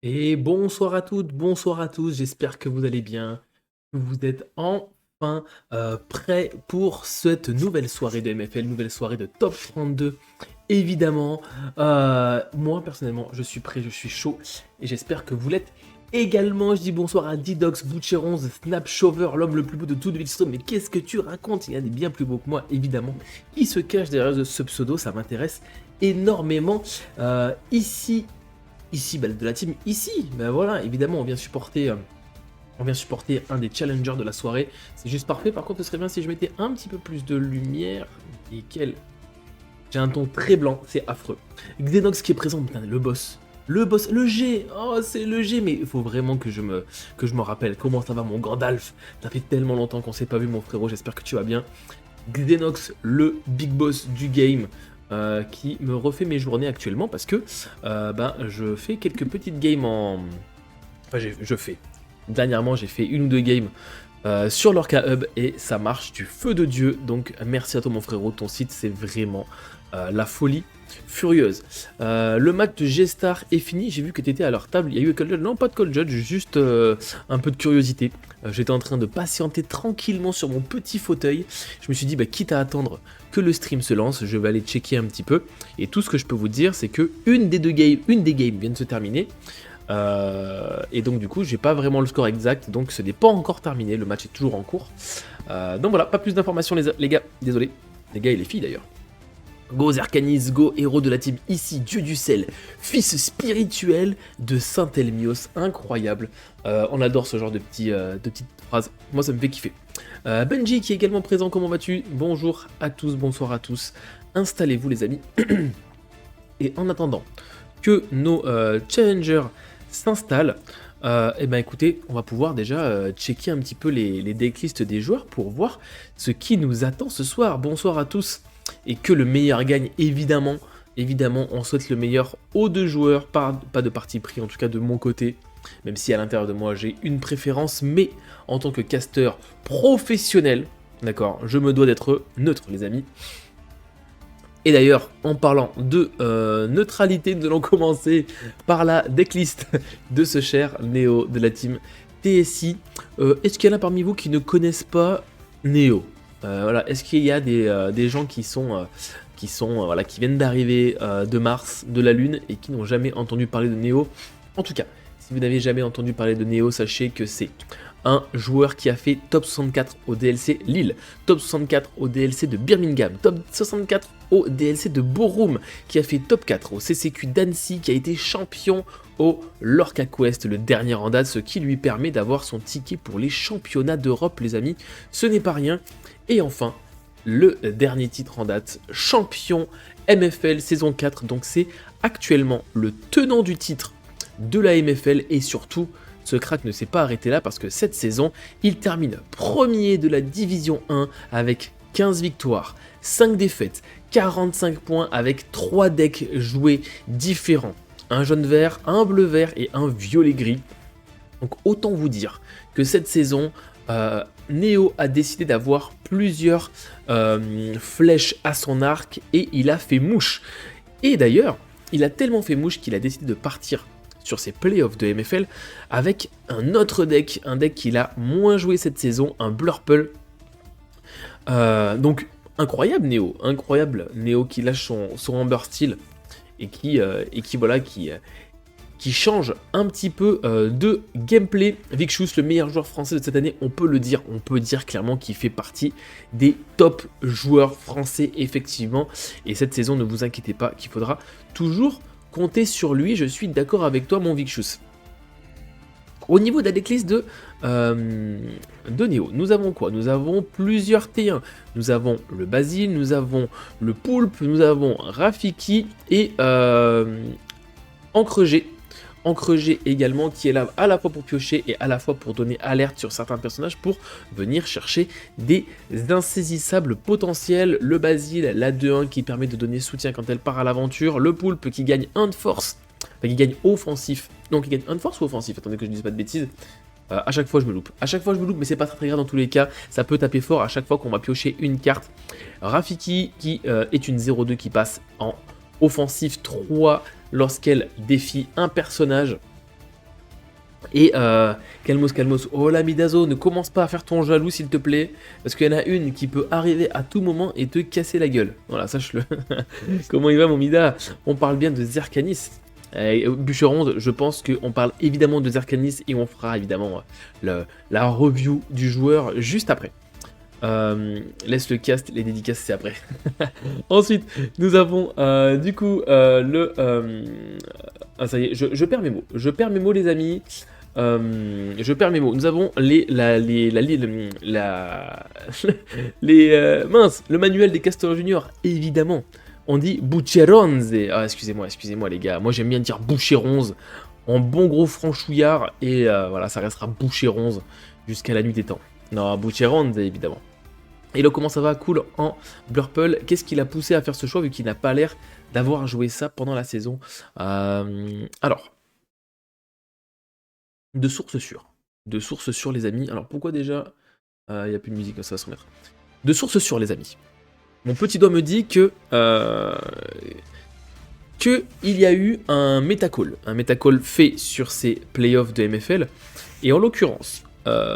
Et bonsoir à toutes, bonsoir à tous, j'espère que vous allez bien, que vous êtes enfin prêts pour cette nouvelle soirée de MFL, nouvelle soirée de Top 32. Évidemment, moi personnellement, je suis prêt, je suis chaud, et j'espère que vous l'êtes également. Je dis bonsoir à Didox, Butcheron, Snapshover, l'homme le plus beau de toute Vilstone. Mais qu'est-ce que tu racontes? Il y en a des bien plus beaux que moi, évidemment, qui se cachent derrière ce pseudo, ça m'intéresse énormément. Ici, bah, de la team ici, ben voilà, évidemment, on vient supporter un des challengers de la soirée. C'est juste parfait. Par contre, ce serait bien si je mettais un petit peu plus de lumière. Et quel... J'ai un ton très blanc, c'est affreux. Xenox qui est présent, putain, le boss, le G, oh c'est le G, mais il faut vraiment que je me rappelle. Comment ça va mon Gandalf? Ça fait tellement longtemps qu'on s'est pas vu mon frérot, j'espère que tu vas bien. Xenox, le big boss du game, qui me refait mes journées actuellement parce que je fais quelques petites games en... Enfin, je fais. Dernièrement, j'ai fait une ou deux games sur l'Orca Hub et ça marche du feu de Dieu. Donc, merci à toi, mon frérot. Ton site, c'est vraiment la folie furieuse. Le match de G-Star est fini. J'ai vu que tu étais à leur table. Il y a eu Call Judge. Non, pas de Call Judge, juste un peu de curiosité. J'étais en train de patienter tranquillement sur mon petit fauteuil. Je me suis dit, bah, quitte à attendre que le stream se lance, je vais aller checker un petit peu. Et tout ce que je peux vous dire, c'est que une des games vient de se terminer. Et donc du coup j'ai pas vraiment le score exact, donc ce n'est pas encore terminé, le match est toujours en cours. Donc voilà, pas plus d'informations les gars, désolé, les gars et les filles d'ailleurs. Go Zercanis, go héros de la team ici, dieu du sel, fils spirituel de Saint Elmios, incroyable. On adore ce genre de petites phrases, moi ça me fait kiffer. Benji qui est également présent, comment vas-tu? Bonjour à tous, bonsoir à tous, installez-vous les amis. Et en attendant que nos challengers s'installe, et ben écoutez, on va pouvoir déjà checker un petit peu les decklists des joueurs pour voir ce qui nous attend ce soir. Bonsoir à tous, et que le meilleur gagne, évidemment. Évidemment, on souhaite le meilleur aux deux joueurs, pas de parti pris, en tout cas de mon côté, même si à l'intérieur de moi j'ai une préférence, mais en tant que caster professionnel, d'accord, je me dois d'être neutre les amis. Et d'ailleurs, en parlant de neutralité, nous allons commencer par la decklist de ce cher Néo de la team TSI. Est-ce qu'il y en a parmi vous qui ne connaissent pas Néo? Voilà, est-ce qu'il y a des gens qui viennent d'arriver de Mars, de la Lune, et qui n'ont jamais entendu parler de Néo? En tout cas, si vous n'avez jamais entendu parler de Néo, sachez que c'est un joueur qui a fait top 64 au DLC Lille, top 64 au DLC de Birmingham, top 64 au DLC de Borum, qui a fait top 4 au CCQ d'Annecy, qui a été champion au Lorca Quest, le dernier en date, ce qui lui permet d'avoir son ticket pour les championnats d'Europe, les amis. Ce n'est pas rien. Et enfin, le dernier titre en date, champion MFL saison 4, donc c'est actuellement le tenant du titre de la MFL et surtout ce crack ne s'est pas arrêté là parce que cette saison, il termine premier de la Division 1 avec 15 victoires, 5 défaites, 45 points avec 3 decks joués différents. Un jaune vert, un bleu vert et un violet gris. Donc autant vous dire que cette saison, Néo a décidé d'avoir plusieurs flèches à son arc et il a fait mouche. Et d'ailleurs, il a tellement fait mouche qu'il a décidé de partir sur ses playoffs de MFL avec un autre deck, un deck qu'il a moins joué cette saison, un Blurple. Donc incroyable Néo qui lâche son Amber Steel et qui change un petit peu de gameplay. Vicchous, le meilleur joueur français de cette année, on peut dire clairement qu'il fait partie des top joueurs français effectivement. Et cette saison, ne vous inquiétez pas qu'il faudra toujours compter sur lui, je suis d'accord avec toi mon Vicchous. Au niveau de la decklist de Néo, nous avons quoi? Nous avons plusieurs T1. Nous avons le Basile, nous avons le Poulpe, nous avons Rafiki et Encre G. Encre G également qui est là à la fois pour piocher et à la fois pour donner alerte sur certains personnages pour venir chercher des insaisissables potentiels. Le Basile, la 2-1 qui permet de donner soutien quand elle part à l'aventure. Le Poulpe qui gagne 1 de force, enfin qui gagne offensif. Donc il gagne 1 de force ou offensif? Attendez que je ne dise pas de bêtises. À chaque fois je me loupe. À chaque fois je me loupe, mais c'est pas très grave dans tous les cas. Ça peut taper fort à chaque fois qu'on va piocher une carte. Rafiki qui est une 0-2 qui passe en offensif 3 lorsqu'elle défie un personnage. Et calmos, calmos. Oh la Midazo, ne commence pas à faire ton jaloux s'il te plaît. Parce qu'il y en a une qui peut arriver à tout moment et te casser la gueule. Voilà, sache-le. Comment il va mon Mida? On parle bien de Zerkanis. Bûcheron, je pense qu'on parle évidemment de Zerkanis et on fera évidemment la review du joueur juste après. Laisse le cast, les dédicaces c'est après. Ensuite, nous avons du coup ah ça y est, je perds mes mots. Je perds mes mots les amis. Je perds mes mots. Nous avons mince, le manuel des casteurs juniors, évidemment. On dit Boucheronze. Ah, excusez-moi les gars. Moi j'aime bien dire Boucheronze en bon gros franchouillard et voilà, ça restera Boucheronze jusqu'à la nuit des temps. Non, Boucheronze évidemment. Et là, comment ça va? Cool en Blurple. Qu'est-ce qui l'a poussé à faire ce choix vu qu'il n'a pas l'air d'avoir joué ça pendant la saison? Alors, de sources sûres. De sources sûres, les amis. Alors, pourquoi déjà il n'y a plus de musique, ça va se remettre. De sources sûres, les amis. Mon petit doigt me dit que il y a eu un métacall fait sur ces playoffs de MFL. Et en l'occurrence,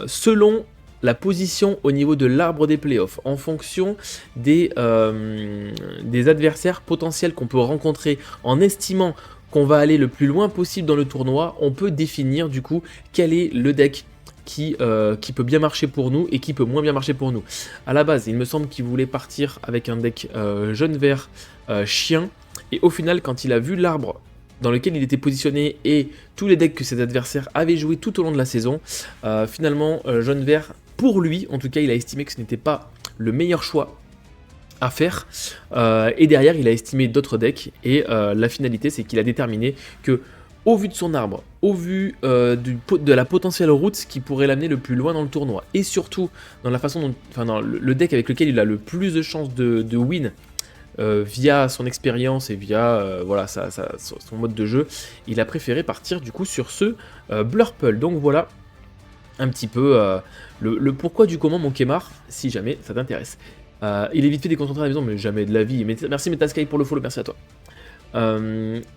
selon la position au niveau de l'arbre des playoffs, en fonction des adversaires potentiels qu'on peut rencontrer, en estimant qu'on va aller le plus loin possible dans le tournoi, on peut définir du coup quel est le deck qui peut bien marcher pour nous et qui peut moins bien marcher pour nous. À la base, il me semble qu'il voulait partir avec un deck jaune vert chien, et au final, quand il a vu l'arbre dans lequel il était positionné et tous les decks que ses adversaires avaient joué tout au long de la saison, finalement, jaune-vert, pour lui, en tout cas, il a estimé que ce n'était pas le meilleur choix à faire, et derrière, il a estimé d'autres decks, et la finalité, c'est qu'il a déterminé que, au vu de son arbre, au vu de la potentielle route qui pourrait l'amener le plus loin dans le tournoi, et surtout dans la façon dont, enfin, dans le deck avec lequel il a le plus de chances de win, via son expérience et via voilà, son mode de jeu, il a préféré partir du coup sur ce Blurple. Donc voilà un petit peu le pourquoi du comment mon Kemar, si jamais ça t'intéresse. Il est vite fait déconcentré à la maison, mais jamais de la vie. Merci Metasky pour le follow, merci à toi.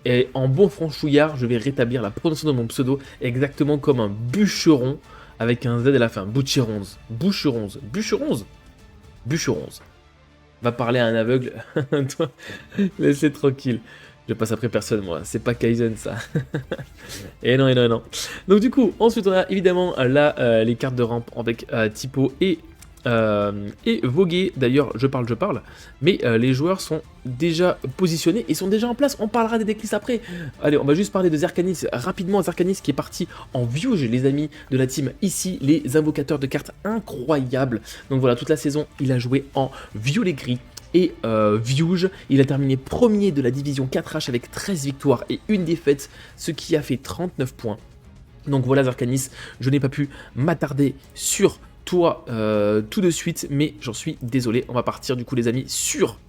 Et en bon franchouillard, je vais rétablir la prononciation de mon pseudo exactement comme un bûcheron avec un Z à la fin. Boucheronze. Boucheronze. Bûcheronze. Bûcheronze. Va parler à un aveugle. Toi, laissez tranquille. Je passe après personne, moi. C'est pas Kaizen, ça. Et non, et non, et non. Donc, du coup, ensuite, on a évidemment là les cartes de rampe avec Typo et Vogué. D'ailleurs, je parle. Mais les joueurs sont déjà positionnés et sont déjà en place. On parlera des decklists après. Allez, on va juste parler de Zerkanis rapidement. Zerkanis qui est parti en Viewge, les amis de la team. Ici, les invocateurs de cartes incroyables. Donc voilà, toute la saison, il a joué en violet gris et Viewge. Il a terminé premier de la division 4H avec 13 victoires et une défaite, ce qui a fait 39 points. Donc voilà Zerkanis, je n'ai pas pu m'attarder sur toi tout de suite, mais j'en suis désolé. On va partir du coup les amis sur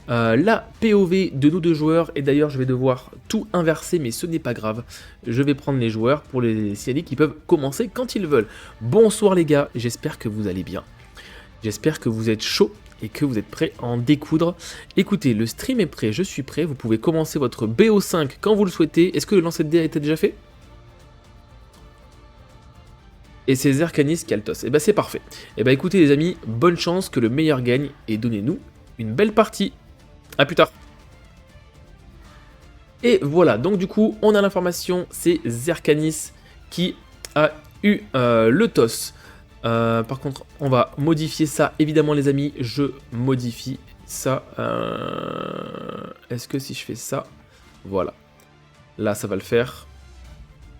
la POV de nos deux joueurs. Et d'ailleurs je vais devoir tout inverser, mais ce n'est pas grave. Je vais prendre les joueurs pour les signaler qui peuvent commencer quand ils veulent. Bonsoir les gars, j'espère que vous allez bien. J'espère que vous êtes chauds et que vous êtes prêts à en découdre. Écoutez, le stream est prêt, je suis prêt. Vous pouvez commencer votre BO5 quand vous le souhaitez. Est-ce que le lancer de dés a été déjà fait? Et c'est Zerkanis qui a le toss. Et bah c'est parfait. Et bah écoutez les amis, bonne chance, que le meilleur gagne et donnez-nous une belle partie. A plus tard. Et voilà, donc du coup, on a l'information, c'est Zerkanis qui a eu le toss. Par contre, on va modifier ça, évidemment les amis, je modifie ça. Est-ce que si je fais ça, voilà, là ça va le faire.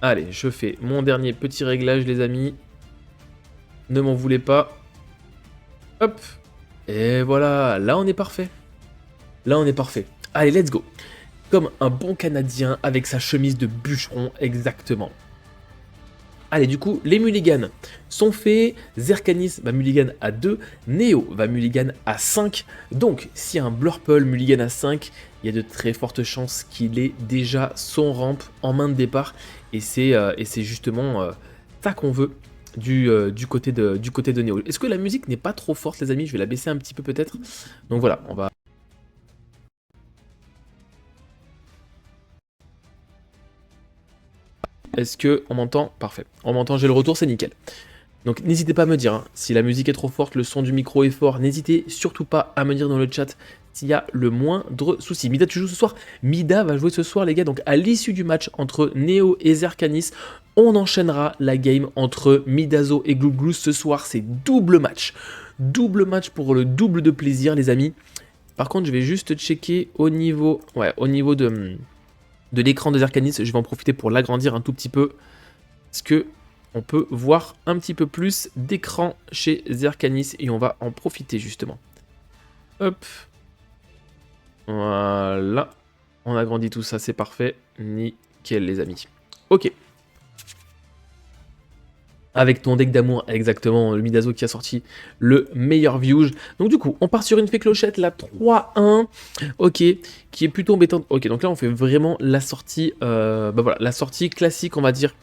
Allez, je fais mon dernier petit réglage les amis, ne m'en voulez pas. Hop, et voilà, là on est parfait. Là on est parfait. Allez, let's go. Comme un bon Canadien avec sa chemise de bûcheron, exactement. Allez, du coup, les mulligans sont faits. Zerkanis va mulligan à 2, Neo va mulligan à 5. Donc, si un Blurple mulligan à 5, il y a de très fortes chances qu'il ait déjà son ramp en main de départ. Et c'est justement ça qu'on veut du côté de Neo. Est-ce que la musique n'est pas trop forte, les amis? Je vais la baisser un petit peu peut-être. Donc voilà, on va... Est-ce que on m'entend? Parfait. On m'entend, j'ai le retour, c'est nickel. Donc n'hésitez pas à me dire hein, si la musique est trop forte, le son du micro est fort. N'hésitez surtout pas à me dire dans le chat s'il y a le moindre souci. Mida, tu joues ce soir? Mida va jouer ce soir, les gars. Donc à l'issue du match entre Neo et Zerkanis, on enchaînera la game entre Midazo et Glouglou. Ce soir, c'est double match. Double match pour le double de plaisir, les amis. Par contre, je vais juste checker au niveau, de l'écran de Zerkanis. Je vais en profiter pour l'agrandir un tout petit peu. Parce que on peut voir un petit peu plus d'écran chez Zerkanis et on va en profiter justement. Hop. Voilà. On agrandit tout ça, c'est parfait. Nickel les amis. Ok. Avec ton deck d'amour, exactement, le Midazo qui a sorti le meilleur view. Donc du coup, on part sur une fée clochette, la 3-1, ok, qui est plutôt embêtante. Ok, donc là on fait vraiment la sortie, la sortie classique, on va dire,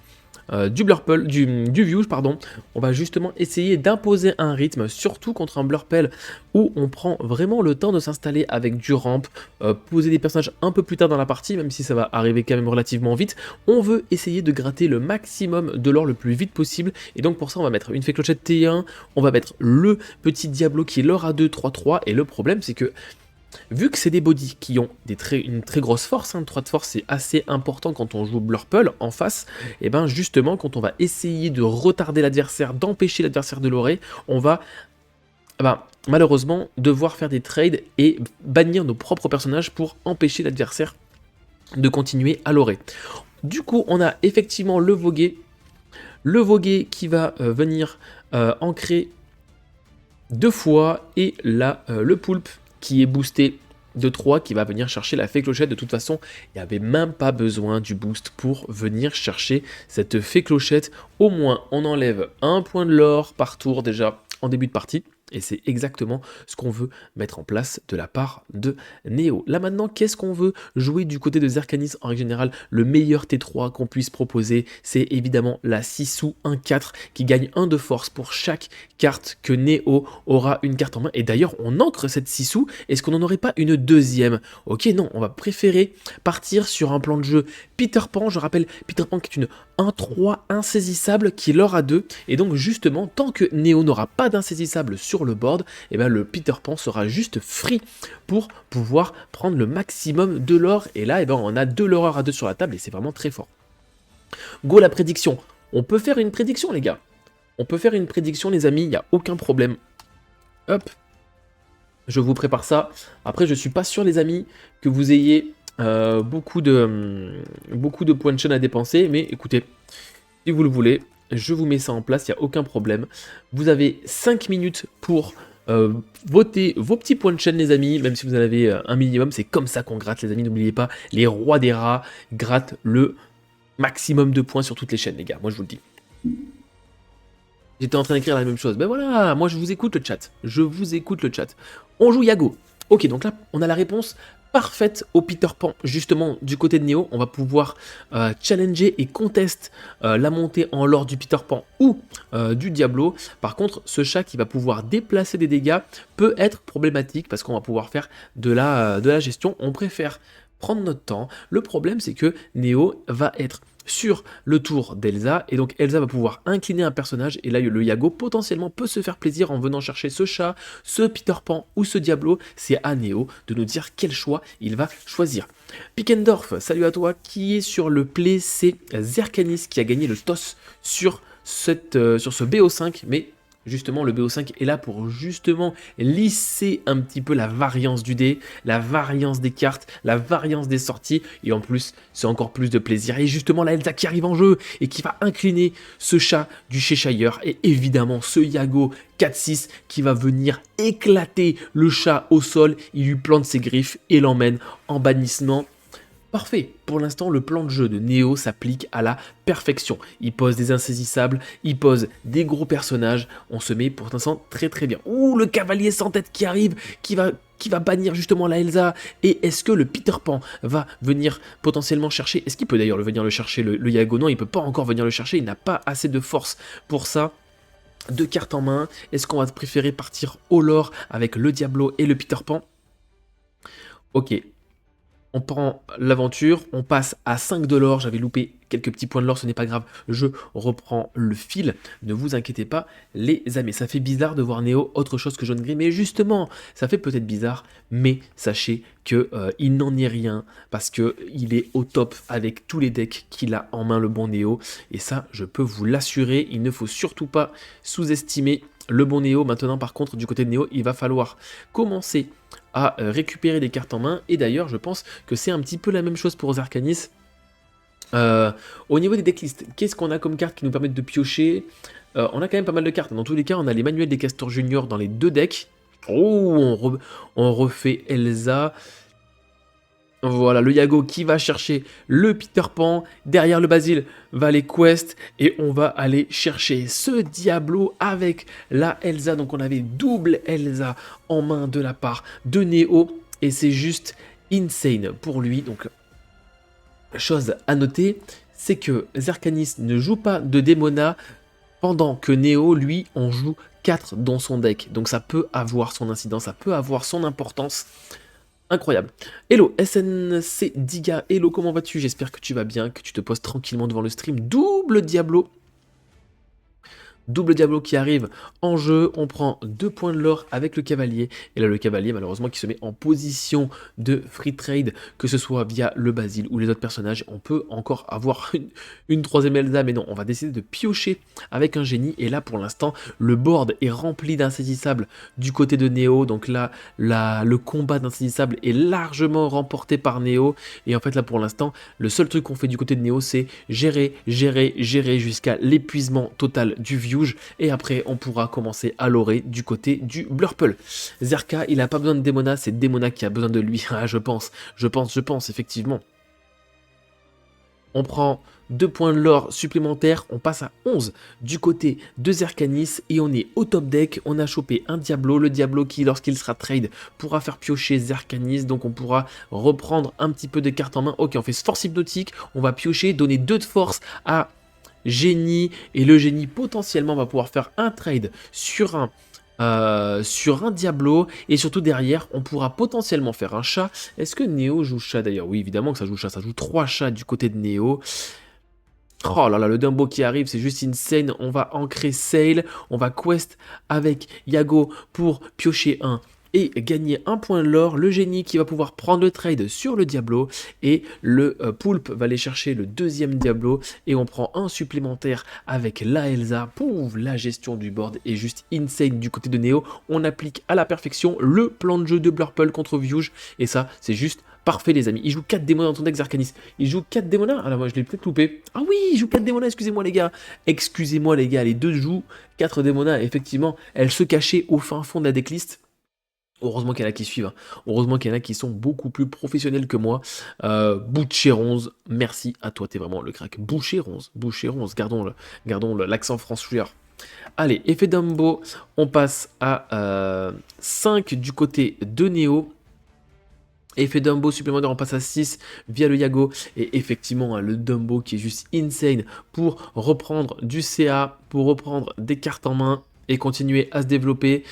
du Blurple, du View, pardon. On va justement essayer d'imposer un rythme, surtout contre un Blurple où on prend vraiment le temps de s'installer avec du ramp, poser des personnages un peu plus tard dans la partie, même si ça va arriver quand même relativement vite. On veut essayer de gratter le maximum de l'or le plus vite possible, et donc pour ça on va mettre une fée clochette T1, on va mettre le petit Diablo qui est l'or A2 3-3, et le problème c'est que vu que c'est des bodies qui ont une très grosse force, 3 de force c'est assez important quand on joue Blurple en face, et bien justement quand on va essayer de retarder l'adversaire, d'empêcher l'adversaire de l'orer, on va malheureusement devoir faire des trades et bannir nos propres personnages pour empêcher l'adversaire de continuer à l'orer. Du coup on a effectivement le Vogué qui va venir ancrer 2 fois, et là le Poulpe qui est boosté de 3, qui va venir chercher la fée clochette. De toute façon, il n'y avait même pas besoin du boost pour venir chercher cette fée clochette. Au moins, on enlève un point de l'or par tour déjà en début de partie. Et c'est exactement ce qu'on veut mettre en place de la part de Neo. Là maintenant, qu'est-ce qu'on veut jouer du côté de Zerkanis? En règle générale, le meilleur T3 qu'on puisse proposer, c'est évidemment la 6 ou 1-4 qui gagne 1 de force pour chaque carte que Neo aura une carte en main. Et d'ailleurs, on ancre cette 6 sous. Est-ce qu'on n'en aurait pas une deuxième? Ok, non, on va préférer partir sur un plan de jeu Peter Pan. Je rappelle, Peter Pan qui est une 1-3 insaisissable qui l'aura 2. Et donc justement, tant que Neo n'aura pas d'insaisissable sur le board, et bien le Peter Pan sera juste free pour pouvoir prendre le maximum de l'or. Et là, et ben on a 2 l'horreur à 2 sur la table et c'est vraiment très fort. Go la prédiction. On peut faire une prédiction les gars. On peut faire une prédiction les amis, il n'y a aucun problème. Hop. Je vous prépare ça. Après je suis pas sûr les amis que vous ayez beaucoup de points de chaîne à dépenser. Mais écoutez, si vous le voulez, je vous mets ça en place, il n'y a aucun problème. Vous avez 5 minutes pour voter vos petits points de chaîne les amis, même si vous en avez un minimum, c'est comme ça qu'on gratte les amis, n'oubliez pas, les rois des rats grattent le maximum de points sur toutes les chaînes les gars, moi je vous le dis. J'étais en train d'écrire la même chose, ben voilà, moi je vous écoute le chat, On joue Yago, ok donc là on a la réponse parfaite au Peter Pan, justement du côté de Neo. On va pouvoir challenger et contest la montée en lore du Peter Pan ou du Diablo. Par contre, ce chat qui va pouvoir déplacer des dégâts peut être problématique parce qu'on va pouvoir faire de la gestion. On préfère prendre notre temps. Le problème, c'est que Neo va être sur le tour d'Elsa, et donc Elsa va pouvoir incliner un personnage, et là le Yago potentiellement peut se faire plaisir en venant chercher ce chat, ce Peter Pan ou ce Diablo. C'est à Neo de nous dire quel choix il va choisir. Pickendorf, salut à toi, qui est sur le play, c'est Zerkanis qui a gagné le toss sur ce BO5, mais justement le BO5 est là pour justement lisser un petit peu la variance du dé, la variance des cartes, la variance des sorties, et en plus c'est encore plus de plaisir. Et justement la Elsa qui arrive en jeu et qui va incliner ce chat du Cheshire, et évidemment ce Yago 4-6 qui va venir éclater le chat au sol. Il lui plante ses griffes et l'emmène en bannissement. Parfait, pour l'instant le plan de jeu de Neo s'applique à la perfection. Il pose des insaisissables, il pose des gros personnages, on se met pour l'instant très très bien. Ouh, le cavalier sans tête qui arrive, qui va bannir justement la Elsa. Et est-ce que le Peter Pan va venir potentiellement chercher, est-ce qu'il peut d'ailleurs venir le chercher le Yago? Non, il peut pas encore venir le chercher, il n'a pas assez de force pour ça. 2 cartes en main, est-ce qu'on va préférer partir au lore avec le Diablo et le Peter Pan? Ok. On prend l'aventure, on passe à 5 de l'or, j'avais loupé quelques petits points de l'or, ce n'est pas grave, je reprends le fil, ne vous inquiétez pas les amis. Ça fait bizarre de voir Néo autre chose que jaune gris, mais justement, ça fait peut-être bizarre, mais sachez que il n'en est rien, parce que il est au top avec tous les decks qu'il a en main le bon Néo, et ça je peux vous l'assurer, il ne faut surtout pas sous-estimer le bon Néo. Maintenant par contre du côté de Néo, il va falloir commencer à récupérer des cartes en main, et d'ailleurs je pense que c'est un petit peu la même chose pour Zerkanis. Au niveau des decklists, qu'est-ce qu'on a comme cartes qui nous permettent de piocher? On a quand même pas mal de cartes, dans tous les cas on a les manuels des castors juniors dans les deux decks. Oh, on refait Elsa. Voilà, le Yago qui va chercher le Peter Pan, derrière le Basile va les Quest, et on va aller chercher ce Diablo avec la Elsa. Donc on avait double Elsa en main de la part de Néo, et c'est juste insane pour lui. Donc, chose à noter, c'est que Zerkanis ne joue pas de Démona, pendant que Néo, lui, en joue 4 dans son deck. Donc ça peut avoir son incidence, ça peut avoir son importance. Incroyable. Hello, SNC Diga, hello, comment vas-tu? J'espère que tu vas bien, que tu te poses tranquillement devant le stream. Double Diablo. Double Diablo qui arrive en jeu, on prend 2 points de l'or avec le cavalier, et là le cavalier malheureusement qui se met en position de free trade, que ce soit via le Basile ou les autres personnages. On peut encore avoir une troisième Elsa, mais non, on va décider de piocher avec un génie, et là pour l'instant le board est rempli d'insaisissables du côté de Néo, donc là le combat d'insaisissables est largement remporté par Néo, et en fait là pour l'instant le seul truc qu'on fait du côté de Néo c'est gérer jusqu'à l'épuisement total du view. Et après on pourra commencer à lorer du côté du Blurple. Zerka, il n'a pas besoin de Démona, c'est Démona qui a besoin de lui. Ah, je pense, effectivement. On prend 2 points de l'or supplémentaires, on passe à 11 du côté de Zerkanis, et on est au top deck. On a chopé un Diablo, le Diablo qui lorsqu'il sera trade pourra faire piocher Zerkanis, donc on pourra reprendre un petit peu de cartes en main. Ok, on fait force hypnotique, on va piocher, donner 2 de force à génie, et le génie potentiellement va pouvoir faire un trade sur un Diablo, et surtout derrière on pourra potentiellement faire un chat. Est-ce que Néo joue chat d'ailleurs? Oui, évidemment que ça joue chat, ça joue 3 chats du côté de Néo. Oh là là, le Dumbo qui arrive, c'est juste insane. On va ancrer Sail, on va quest avec Yago pour piocher un et gagner un point de l'or. Le génie qui va pouvoir prendre le trade sur le Diablo, et le Poulpe va aller chercher le deuxième Diablo, et on prend un supplémentaire avec la Elsa. Pouf, la gestion du board est juste insane du côté de Néo. On applique à la perfection le plan de jeu de Blurple contre Viewge, et ça c'est juste parfait les amis. Il joue 4 démons dans ton deck Zerkanis. Il joue 4 démonas. Alors moi je l'ai peut-être loupé. Ah oui, il joue 4 démonas, excusez-moi les gars. Excusez-moi les gars, les deux jouent 4 démonas. Effectivement, elles se cachaient au fin fond de la decklist. Heureusement qu'il y en a qui suivent, hein. Heureusement qu'il y en a qui sont beaucoup plus professionnels que moi. Boucher11, merci à toi, t'es vraiment le crack. Boucher11, gardons l'accent françouilleur. Allez, effet Dumbo, on passe à 5 du côté de Néo. Effet Dumbo supplémentaire, on passe à 6 via le Yago, et effectivement le Dumbo qui est juste insane pour reprendre du CA, pour reprendre des cartes en main et continuer à se développer.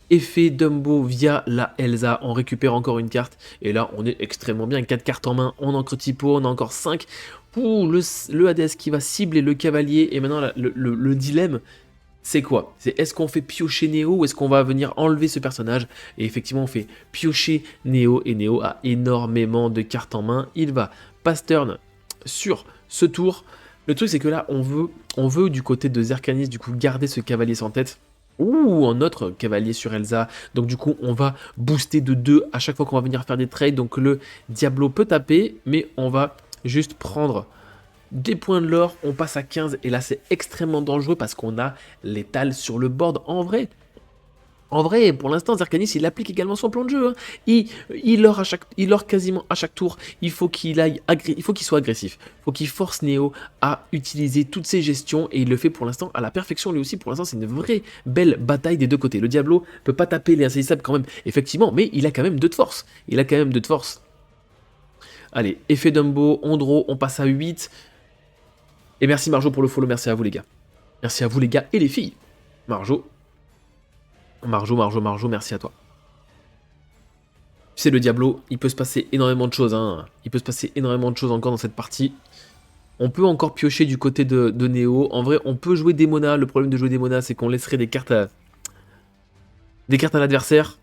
Effet Dumbo via la Elsa, on récupère encore une carte, et là on est extrêmement bien, 4 cartes en main, on encre typo, on a encore 5. Ouh, le Hades qui va cibler le cavalier, et maintenant le dilemme c'est quoi? C'est est-ce qu'on fait piocher Néo, ou est-ce qu'on va venir enlever ce personnage? Et effectivement on fait piocher Néo, et Néo a énormément de cartes en main, il va pass turn sur ce tour. Le truc c'est que là on veut du côté de Zerkanis du coup garder ce cavalier sans tête. Ouh, un autre cavalier sur Elsa. Donc du coup, on va booster de 2 à chaque fois qu'on va venir faire des trades. Donc le Diablo peut taper, mais on va juste prendre des points de l'or. On passe à 15, et là c'est extrêmement dangereux parce qu'on a l'étal sur le board. En vrai, pour l'instant, Zerkanis, il applique également son plan de jeu. Hein. Il lore quasiment à chaque tour. Il faut qu'il soit agressif. Il faut qu'il force Néo à utiliser toutes ses gestions. Et il le fait pour l'instant à la perfection. Lui aussi, pour l'instant, c'est une vraie belle bataille des deux côtés. Le Diablo peut pas taper les insaisissables quand même, effectivement. Mais il a quand même 2 de force. Allez, effet Dumbo, on draw, on passe à 8. Et merci Marjo pour le follow. Merci à vous les gars. Merci à vous les gars et les filles. Marjo, merci à toi. C'est le Diablo, il peut se passer énormément de choses, hein. Il peut se passer énormément de choses encore dans cette partie. On peut encore piocher du côté de Néo. En vrai, on peut jouer des monas. Le problème de jouer des monas, c'est qu'on laisserait des cartes à l'adversaire.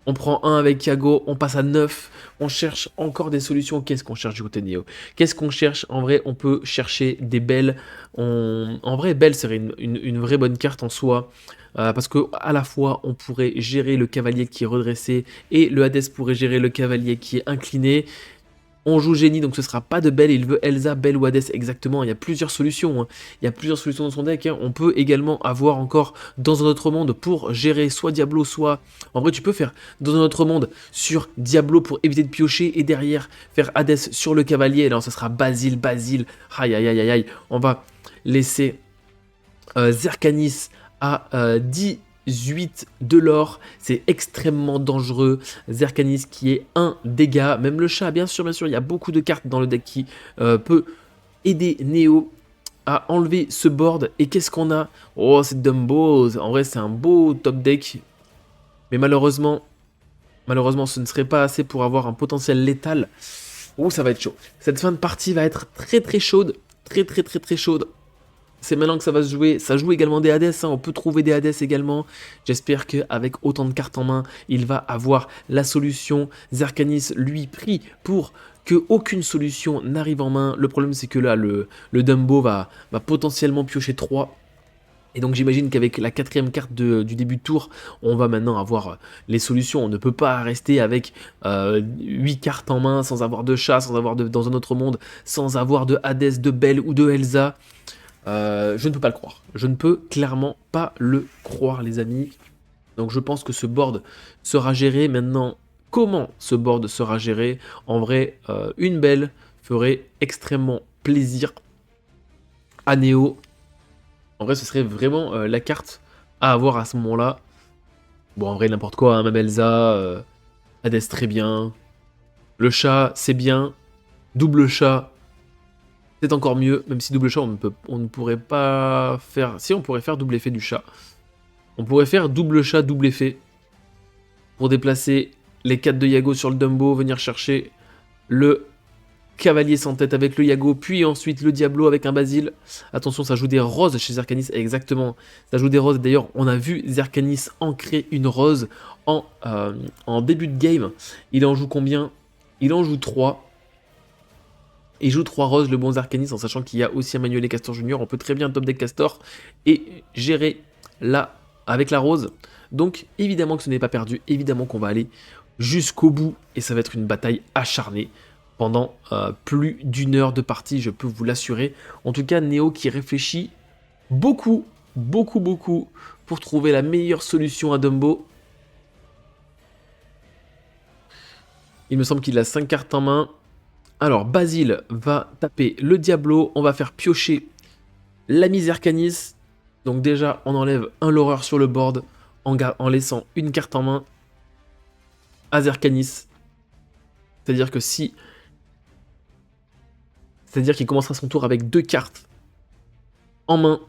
On prend 1 avec Yago, on passe à 9. On cherche encore des solutions. Qu'est-ce qu'on cherche du côté de Néo? Qu'est-ce qu'on cherche? En vrai, on peut chercher des belles. En vrai, belle serait une vraie bonne carte en soi. Parce que à la fois, on pourrait gérer le cavalier qui est redressé et le Hades pourrait gérer le cavalier qui est incliné. On joue génie, donc ce sera pas de Belle, il veut Elsa, Belle ou Hades, exactement. Il y a plusieurs solutions, hein. Il y a plusieurs solutions dans son deck, hein. On peut également avoir encore dans un autre monde pour gérer soit Diablo, soit... En vrai, tu peux faire dans un autre monde sur Diablo pour éviter de piocher et derrière faire Hades sur le cavalier. Là, ça sera Basile. Aïe, aïe, aïe, aïe, aïe. On va laisser Zerkanis à 18 de l'or, c'est extrêmement dangereux. Zerkanis qui est 1 dégât, même le chat, bien sûr, il y a beaucoup de cartes dans le deck qui peut aider Néo à enlever ce board. Et qu'est-ce qu'on a? Oh, c'est Dumbo, en vrai c'est un beau top deck, mais malheureusement, ce ne serait pas assez pour avoir un potentiel létal. Oh, ça va être chaud. Cette fin de partie va être très chaude, très chaude. C'est maintenant que ça va se jouer. Ça joue également des Hades, hein. On peut trouver des Hades également. J'espère qu'avec autant de cartes en main, il va avoir la solution. Zerkanis, lui, prie pour que aucune solution n'arrive en main. Le problème, c'est que là, le Dumbo va potentiellement piocher 3. Et donc j'imagine qu'avec la 4e carte du début de tour, on va maintenant avoir les solutions. On ne peut pas rester avec 8 cartes en main sans avoir de chat, sans avoir dans un autre monde, sans avoir de Hades, de Belle ou de Elsa. Je ne peux pas le croire. Je ne peux clairement pas le croire, les amis. Donc je pense que ce board sera géré. Maintenant, comment ce board sera géré? En vrai, une Belle ferait extrêmement plaisir à Néo. En vrai, ce serait vraiment la carte à avoir à ce moment-là. Bon, en vrai, n'importe quoi, hein, même Elsa, Hades, très bien. Le chat, c'est bien. Double chat, c'est encore mieux, même si double chat, on ne pourrait pas faire... Si, on pourrait faire double effet du chat. On pourrait faire double chat, double effet. Pour déplacer les 4 de Yago sur le Dumbo, venir chercher le cavalier sans tête avec le Yago, puis ensuite le Diablo avec un Basile. Attention, ça joue des roses chez Zerkanis, exactement. Ça joue des roses, d'ailleurs, on a vu Zerkanis ancrer une rose en début de game. Il en joue combien? Il en joue 3. Il joue 3 roses, le bon Zerkanis, en sachant qu'il y a aussi un Manuel et Castor Junior. On peut très bien top deck Castor et gérer là avec la rose. Donc évidemment que ce n'est pas perdu, évidemment qu'on va aller jusqu'au bout. Et ça va être une bataille acharnée pendant plus d'1 heure de partie, je peux vous l'assurer. En tout cas, Néo qui réfléchit beaucoup pour trouver la meilleure solution à Dumbo. Il me semble qu'il a 5 cartes en main. Alors, Basile va taper le Diablo, on va faire piocher l'ami Zerkanis. Donc déjà, on enlève un l'horreur sur le board en laissant une carte en main à Zerkanis. C'est-à-dire que si... C'est-à-dire qu'il commencera son tour avec 2 cartes en main.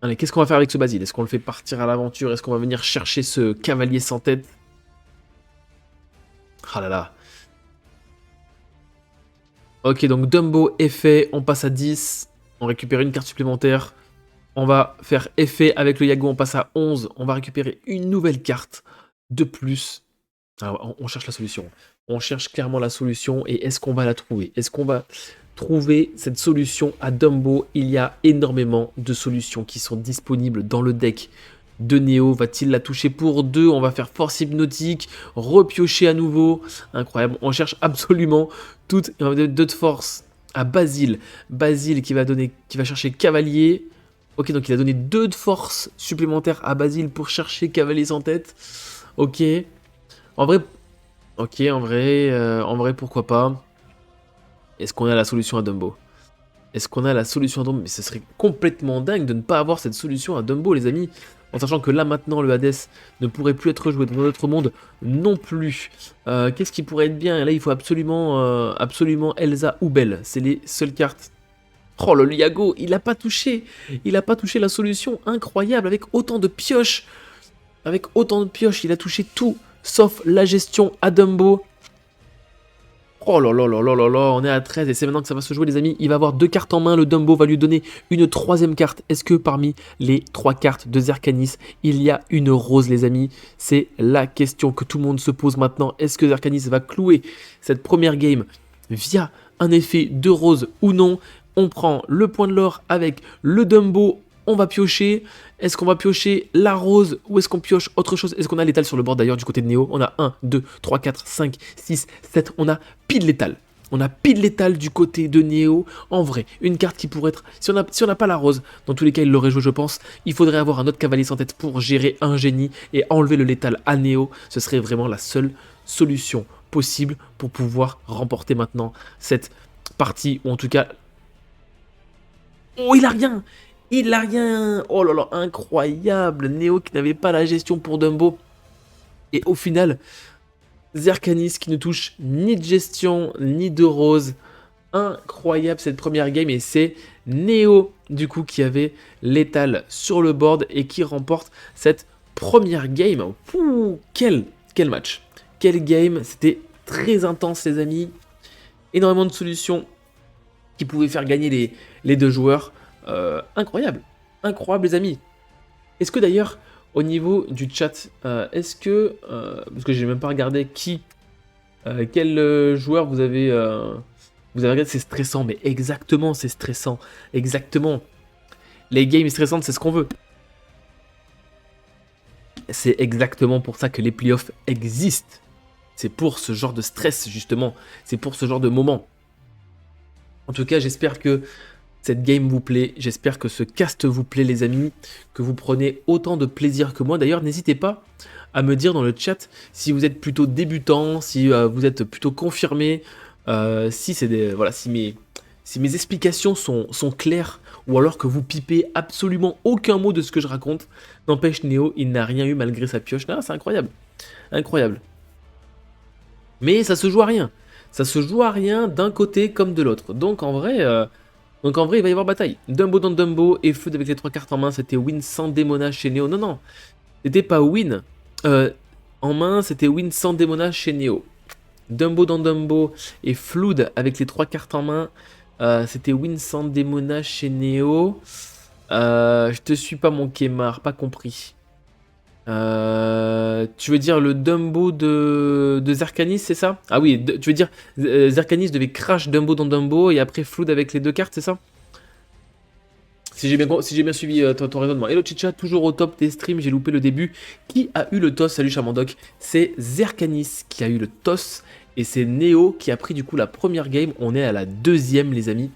Allez, qu'est-ce qu'on va faire avec ce Basile? Est-ce qu'on le fait partir à l'aventure? Est-ce qu'on va venir chercher ce cavalier sans tête? Ah là là. Ok, donc Dumbo, effet, on passe à 10, on récupère une carte supplémentaire, on va faire effet avec le Yago, on passe à 11, on va récupérer une nouvelle carte de plus. Alors, on cherche la solution, on cherche clairement la solution, et est-ce qu'on va la trouver? Est-ce qu'on va trouver cette solution à Dumbo? Il y a énormément de solutions qui sont disponibles dans le deck de Néo. Va-t-il la toucher pour 2? On va faire force hypnotique, repiocher à nouveau. Incroyable, on cherche absolument toutes. On va donner 2 de force à Basile. Basile qui va chercher cavalier. Ok, donc il a donné 2 de force supplémentaires à Basile pour chercher cavalier sans tête. Ok. En vrai, ok, en vrai, pourquoi pas. Est-ce qu'on a la solution à Dumbo? Est-ce qu'on a la solution à Dumbo? Mais ce serait complètement dingue de ne pas avoir cette solution à Dumbo, les amis. En sachant que là, maintenant, le Hades ne pourrait plus être joué dans notre monde non plus. Qu'est-ce qui pourrait être bien? Et là, il faut absolument Elsa ou Belle. C'est les seules cartes. Oh, le Yago, il n'a pas touché. Il n'a pas touché la solution. Incroyable, avec autant de pioches. avec autant de pioches, il a touché tout, sauf la gestion à Dumbo. Oh là là là là là là, on est à 13 et c'est maintenant que ça va se jouer les amis. Il va avoir 2 cartes en main, le Dumbo va lui donner une 3e carte. Est-ce que parmi les 3 cartes de Zerkanis, il y a une rose les amis? C'est la question que tout le monde se pose maintenant. Est-ce que Zerkanis va clouer cette première game via un effet de rose ou non? On prend le point de l'or avec le Dumbo, on va piocher. Est-ce qu'on va piocher la rose ou est-ce qu'on pioche autre chose? Est-ce qu'on a l'étal sur le board d'ailleurs du côté de Néo? On a 1, 2, 3, 4, 5, 6, 7. On a pile l'étal. On a pile l'étal du côté de Néo. En vrai, une carte qui pourrait être... Si on n'a pas la rose, dans tous les cas, il l'aurait joué, je pense. Il faudrait avoir un autre cavalier sans tête pour gérer un génie et enlever le létal à Néo. Ce serait vraiment la seule solution possible pour pouvoir remporter maintenant cette partie. Ou en tout cas... Oh, il a rien! Il a rien. Oh là là, incroyable. Néo qui n'avait pas la gestion pour Dumbo. Et au final, Zerkanis qui ne touche ni de gestion, ni de rose. Incroyable cette première game. Et c'est Néo, du coup, qui avait l'étal sur le board et qui remporte cette première game. Ouh, quel match. Quel game. C'était très intense, les amis. Énormément de solutions qui pouvaient faire gagner les deux joueurs. Incroyable, incroyable les amis. Est-ce que d'ailleurs au niveau du chat, est-ce que, parce que j'ai même pas regardé quel joueur vous avez regardé, c'est stressant, mais exactement c'est stressant, exactement. Les games stressantes c'est ce qu'on veut. C'est exactement pour ça que les playoffs existent. C'est pour ce genre de stress justement, c'est pour ce genre de moment. En tout cas j'espère que cette game vous plaît, j'espère que ce cast vous plaît les amis, que vous prenez autant de plaisir que moi. D'ailleurs, n'hésitez pas à me dire dans le chat si vous êtes plutôt débutant, si vous êtes plutôt confirmé, si mes explications sont claires, ou alors que vous pipez absolument aucun mot de ce que je raconte. N'empêche, Néo, il n'a rien eu malgré sa pioche. Ah, c'est incroyable, incroyable. Mais ça se joue à rien. Ça se joue à rien d'un côté comme de l'autre. Donc en vrai, il va y avoir bataille. Dumbo dans Dumbo et Flood avec les 3 cartes en main. C'était win sans démonage chez Néo. Non, non. C'était pas win en main, c'était win sans démonage chez Néo. Dumbo dans Dumbo et Flood avec les 3 cartes en main. C'était win sans démonage chez Néo. Je te suis pas mon Kemar, pas compris. Tu veux dire le Dumbo de Zerkanis, c'est ça? Ah oui, tu veux dire Zerkanis devait crash Dumbo dans Dumbo et après Flood avec les 2 cartes, c'est ça? Si j'ai bien suivi ton raisonnement. Hello Chicha, toujours au top des streams, j'ai loupé le début. Qui a eu le toss? Salut Chamandoc. C'est Zerkanis qui a eu le toss et c'est Néo qui a pris du coup la première game. On est à la 2e les amis.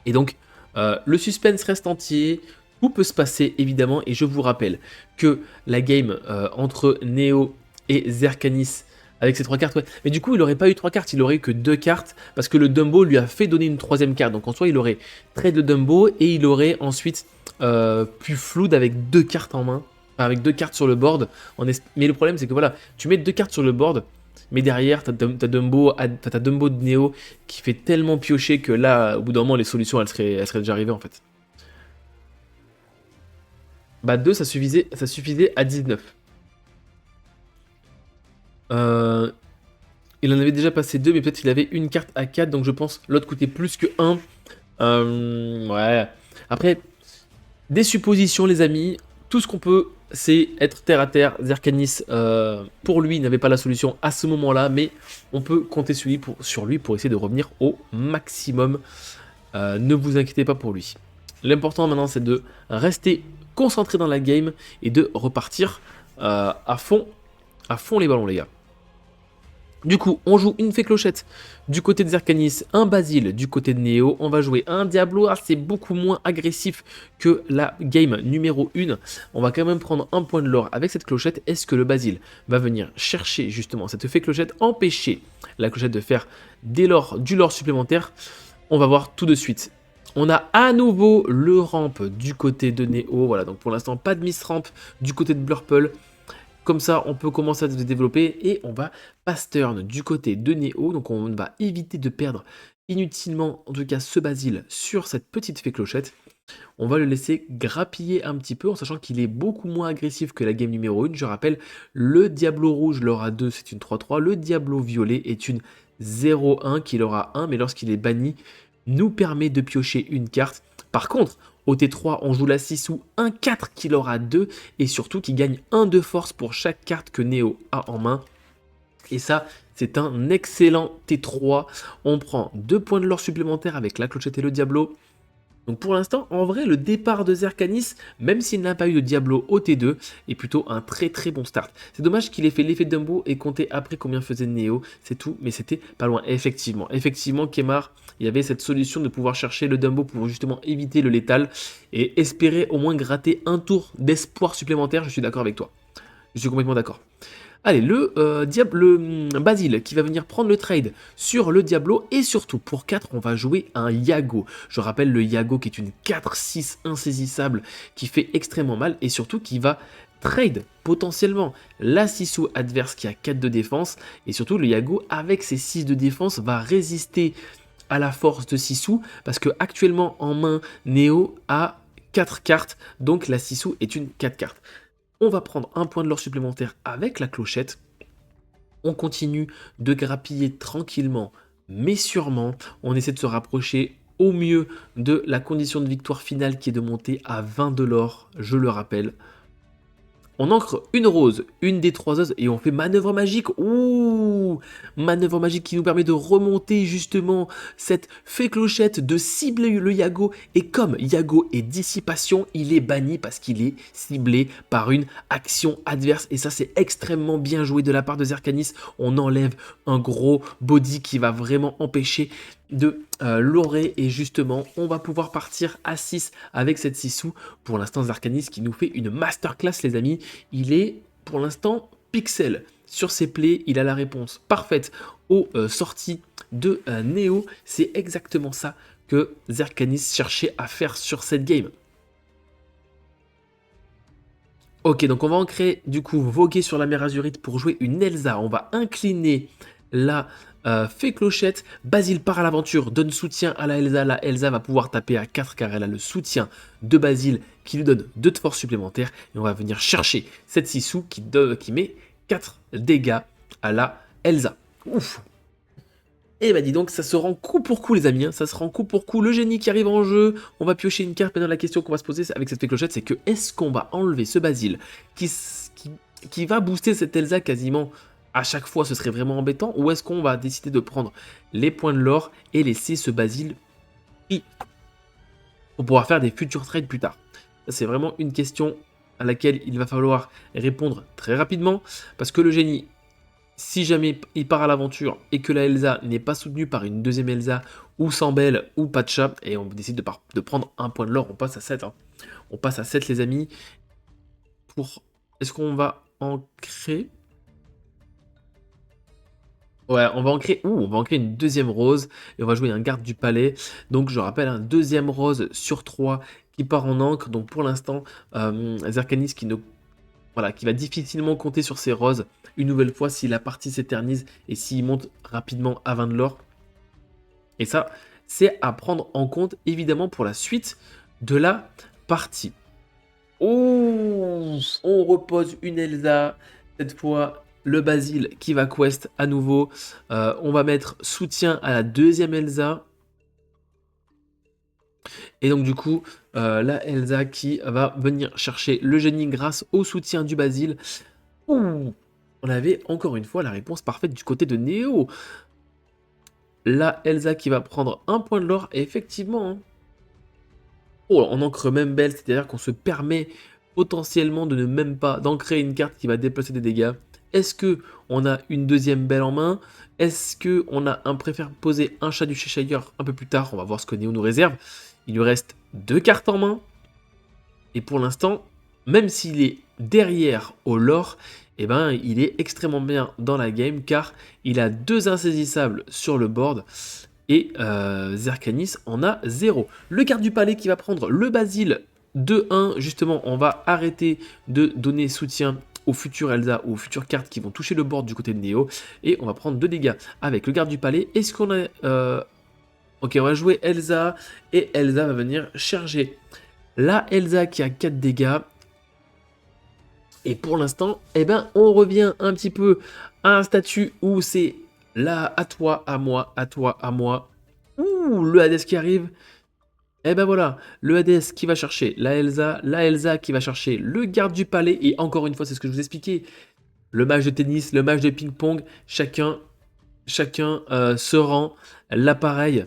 Et donc le suspense reste entier. Tout peut se passer évidemment et je vous rappelle que la game entre Néo et Zerkanis avec ces 3 cartes, ouais. Mais du coup il n'aurait pas eu 3 cartes, il aurait eu que 2 cartes parce que le Dumbo lui a fait donner une 3e carte. Donc en soi il aurait trade le Dumbo et il aurait ensuite pu flood avec 2 cartes en main, enfin, avec 2 cartes sur le board. Mais le problème c'est que voilà, tu mets 2 cartes sur le board, mais derrière t'as Dumbo de Néo qui fait tellement piocher que là au bout d'un moment les solutions elles seraient déjà arrivées en fait. Bah 2 ça suffisait à 19. Il en avait déjà passé 2 mais peut-être il avait une carte à 4 donc je pense l'autre coûtait plus que 1. Ouais. Après, des suppositions les amis, tout ce qu'on peut c'est être terre à terre. Zerkanis pour lui il n'avait pas la solution à ce moment là mais on peut compter sur lui pour essayer de revenir au maximum. Ne vous inquiétez pas pour lui. L'important maintenant c'est de rester concentré dans la game et de repartir à fond les ballons les gars. Du coup, on joue une fée clochette du côté de Zerkanis, un Basile du côté de Néo. On va jouer un Diablo, c'est beaucoup moins agressif que la game numéro 1. On va quand même prendre un point de l'or avec cette clochette. Est-ce que le Basile va venir chercher justement cette fée clochette, empêcher la clochette de faire du lore supplémentaire? On va voir tout de suite. On a à nouveau le ramp du côté de Néo. Voilà, donc pour l'instant, pas de miss ramp du côté de Blurple. Comme ça, on peut commencer à se développer et on va pass turn du côté de Néo. Donc on va éviter de perdre inutilement, en tout cas ce Basile, sur cette petite fée clochette. On va le laisser grappiller un petit peu en sachant qu'il est beaucoup moins agressif que la game numéro 1. Je rappelle, le Diablo rouge, l'aura 2, c'est une 3-3. Le Diablo violet est une 0-1 qui l'aura 1, mais lorsqu'il est banni, nous permet de piocher une carte. Par contre, au T3, on joue la 6 ou 1-4 qui l'aura 2 et surtout qui gagne 1 de force pour chaque carte que Néo a en main. Et ça, c'est un excellent T3. On prend 2 points de l'or supplémentaires avec la clochette et le Diablo. Donc pour l'instant, en vrai, le départ de Zerkanis, même s'il n'a pas eu de Diablo au T2, est plutôt un très très bon start. C'est dommage qu'il ait fait l'effet Dumbo et compté après combien faisait Néo, c'est tout, mais c'était pas loin. Effectivement, Kemar, il y avait cette solution de pouvoir chercher le Dumbo pour justement éviter le létal et espérer au moins gratter un tour d'espoir supplémentaire, je suis d'accord avec toi. Je suis complètement d'accord. Allez, le Basile qui va venir prendre le trade sur le Diablo et surtout pour 4 on va jouer un Yago. Je rappelle le Yago qui est une 4-6 insaisissable qui fait extrêmement mal et surtout qui va trade potentiellement la Sissou adverse qui a 4 de défense et surtout le Yago avec ses 6 de défense va résister à la force de Sissou parce que actuellement en main Néo a 4 cartes donc la Sissou est une 4 cartes. On va prendre un point de l'or supplémentaire avec la clochette. On continue de grappiller tranquillement, mais sûrement. On essaie de se rapprocher au mieux de la condition de victoire finale qui est de monter à 20 de l'or, je le rappelle. On ancre une rose, une des 3 oses, et on fait manœuvre magique. Ouh, manœuvre magique qui nous permet de remonter justement cette fée clochette, de cibler le Yago. Et comme Yago est dissipation, il est banni parce qu'il est ciblé par une action adverse. Et ça, c'est extrêmement bien joué de la part de Zerkanis. On enlève un gros body qui va vraiment empêcher de l'aurer et justement on va pouvoir partir à 6 avec cette Sissou. Pour l'instant Zerkanis qui nous fait une masterclass les amis, il est pour l'instant pixel sur ses plays, il a la réponse parfaite aux sorties de Néo, c'est exactement ça que Zerkanis cherchait à faire sur cette game. Ok, donc on va ancrer du coup voguer sur la mer Azurite pour jouer une Elsa, on va incliner la fée clochette, Basile part à l'aventure, donne soutien à la Elsa va pouvoir taper à 4 car elle a le soutien de Basile qui lui donne 2 de force supplémentaires et on va venir chercher cette Sissou qui met 4 dégâts à la Elsa. Ouf. Et bah dis donc, ça se rend coup pour coup les amis, hein. Ça se rend coup pour coup, le génie qui arrive en jeu, on va piocher une carte, maintenant la question qu'on va se poser avec cette fée clochette c'est que est-ce qu'on va enlever ce Basile qui va booster cette Elsa quasiment à chaque fois, ce serait vraiment embêtant, ou est-ce qu'on va décider de prendre les points de l'or et laisser ce Basile pris pour pouvoir faire des futurs trades plus tard? C'est vraiment une question à laquelle il va falloir répondre très rapidement, parce que le génie, si jamais il part à l'aventure et que la Elsa n'est pas soutenue par une deuxième Elsa, ou Sambel, ou Pacha, et on décide de prendre un point de l'or, on passe à 7. Hein. On passe à 7 les amis. Est-ce qu'on va ancrer? Ouais, on va ancrer une deuxième rose et on va jouer un garde du palais. Donc je rappelle, un deuxième rose sur 3 qui part en encre. Donc pour l'instant, Zerkanis qui va difficilement compter sur ses roses une nouvelle fois si la partie s'éternise et s'il monte rapidement à 20 de l'or. Et ça, c'est à prendre en compte évidemment pour la suite de la partie. Oh, on repose une Elsa, cette fois le Basile qui va quest à nouveau. On va mettre soutien à la deuxième Elsa. Et donc du coup, la Elsa qui va venir chercher le génie grâce au soutien du Basile. Ouh, on avait encore une fois la réponse parfaite du côté de Néo. La Elsa qui va prendre un point de l'or. Et effectivement, hein, oh, on ancre même belle, c'est-à-dire qu'on se permet potentiellement de ne même pas d'ancrer une carte qui va déplacer des dégâts. Est-ce que on a une deuxième belle en main? Est-ce que on préfère poser un chat du Cheshire un peu plus tard? On va voir ce que Néo nous réserve. Il lui reste 2 cartes en main. Et pour l'instant, même s'il est derrière au lore, eh ben, il est extrêmement bien dans la game car il a 2 insaisissables sur le board. Et Zerkanis en a 0. Le garde du palais qui va prendre le Basile 2-1. Justement, on va arrêter de donner soutien aux futures Elsa ou aux futures cartes qui vont toucher le board du côté de Néo. Et on va prendre 2 dégâts avec le garde du palais. Est-ce qu'on a Ok, on va jouer Elsa, et Elsa va venir charger la Elsa qui a 4 dégâts. Et pour l'instant, eh ben, on revient un petit peu à un statut où c'est là, à toi, à moi, à toi, à moi. Ouh, le Hades qui arrive. Et ben voilà, le Hades qui va chercher la Elsa qui va chercher le garde du palais. Et encore une fois, c'est ce que je vous expliquais. Le match de tennis, le match de ping-pong, chacun se rend l'appareil.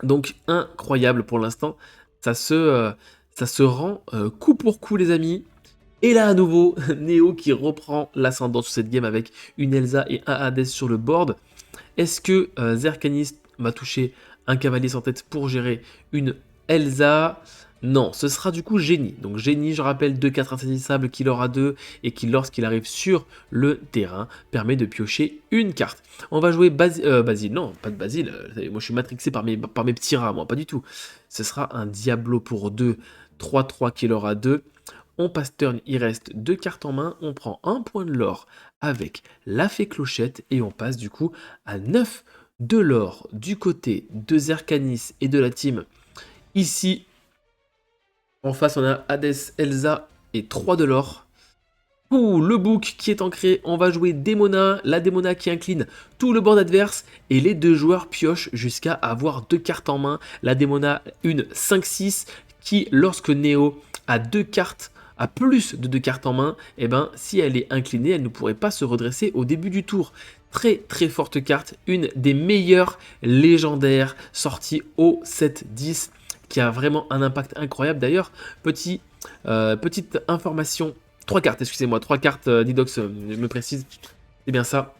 Donc incroyable pour l'instant. Ça se rend coup pour coup les amis. Et là à nouveau, Neo qui reprend l'ascendant sur cette game avec une Elsa et un Hades sur le board. Est-ce que Zerkanis va toucher un cavalier sans tête pour gérer une Elsa? Non, ce sera du coup Génie. Donc Génie, je rappelle, 2-4 insaisissables qu'il aura 2 et qui, lorsqu'il arrive sur le terrain, permet de piocher une carte. On va jouer Basile, non, pas de Basile. Moi, je suis matrixé par mes petits rats, moi, pas du tout. Ce sera un Diablo pour 2, 3-3 qu'il aura 2. On passe turn, il reste 2 cartes en main. On prend un point de l'or avec la fée clochette et on passe du coup à 9 de l'or du côté de Zerkanis et de la team. Ici, en face, on a Hades, Elsa et 3 de l'or. Ouh, le book qui est ancré, on va jouer Démona, la Démona qui incline tout le board adverse et les deux joueurs piochent jusqu'à avoir 2 cartes en main. La Démona, une 5-6 qui, lorsque Neo a 2 cartes, a plus de 2 cartes en main, et ben si elle est inclinée, elle ne pourrait pas se redresser au début du tour. Très très forte carte, une des meilleures légendaires sorties au 7-10 qui a vraiment un impact incroyable. D'ailleurs, petite information, 3 cartes, excusez-moi, 3 cartes, Didox me précise, c'est bien ça.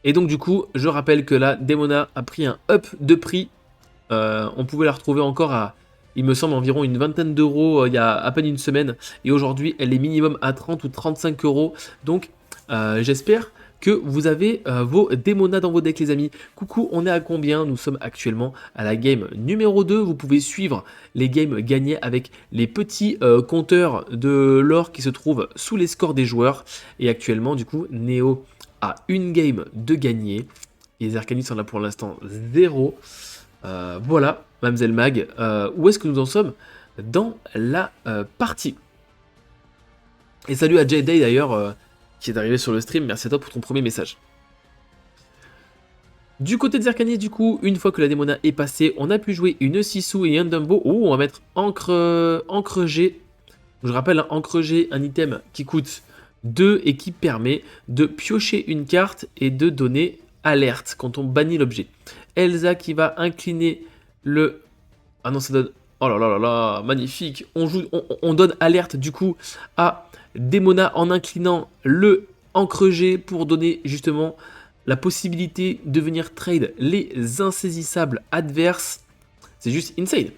Et donc du coup, je rappelle que la Démona a pris un up de prix, on pouvait la retrouver encore à, il me semble, environ une vingtaine d'euros il y a à peine une semaine, et aujourd'hui, elle est minimum à 30 ou 35 euros, donc j'espère que vous avez vos Démona dans vos decks les amis. Coucou, on est à combien? Nous sommes actuellement à la game numéro 2. Vous pouvez suivre les games gagnés avec les petits compteurs de l'or qui se trouvent sous les scores des joueurs. Et actuellement, du coup, Neo a une game de gagner. Et Zerkanis en a pour l'instant 0. Voilà, Mademoiselle Mag, où est-ce que nous en sommes dans la partie? Et salut à J-Day d'ailleurs, qui est arrivé sur le stream, merci à toi pour ton premier message. Du côté de Zerkanis, du coup, une fois que la Démona est passée, on a pu jouer une Sisu et un Dumbo. Oh, on va mettre encre G. Je rappelle, hein, encre G, un item qui coûte 2 et qui permet de piocher une carte et de donner alerte quand on bannit l'objet. Elsa qui va incliner le... Ah non, ça donne... Oh là là là là, magnifique. On donne alerte du coup à Démona en inclinant le encre G pour donner justement la possibilité de venir trade les insaisissables adverses. C'est juste insane.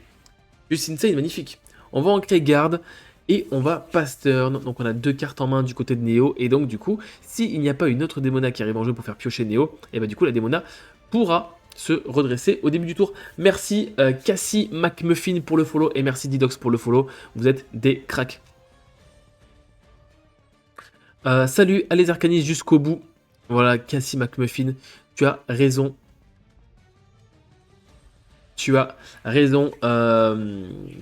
Juste insane, magnifique. On va ancrer garde et on va pass turn. Donc on a 2 cartes en main du côté de Neo. Et donc du coup, s'il n'y a pas une autre Démona qui arrive en jeu pour faire piocher Neo, et bah du coup la Démona pourra se redresser au début du tour. Merci Cassie McMuffin pour le follow et merci Didox pour le follow. Vous êtes des cracks. Salut, allez Zerkanis jusqu'au bout. Voilà, Cassie McMuffin, tu as raison. Tu as raison,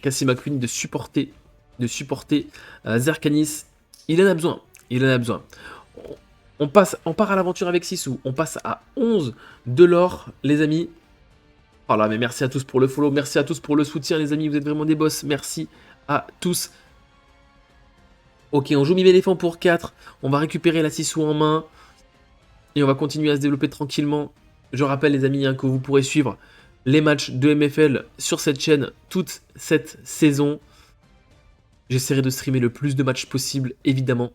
Cassie McMuffin, de supporter Zerkanis. Il en a besoin, il en a besoin. On part à l'aventure avec Sisu. On passe à 11 de l'or, les amis. Oh là, mais merci à tous pour le follow. Merci à tous pour le soutien, les amis. Vous êtes vraiment des boss. Merci à tous. Ok, on joue Mime éléphant pour 4. On va récupérer la Sisu en main. Et on va continuer à se développer tranquillement. Je rappelle, les amis, hein, que vous pourrez suivre les matchs de MFL sur cette chaîne toute cette saison. J'essaierai de streamer le plus de matchs possible, évidemment.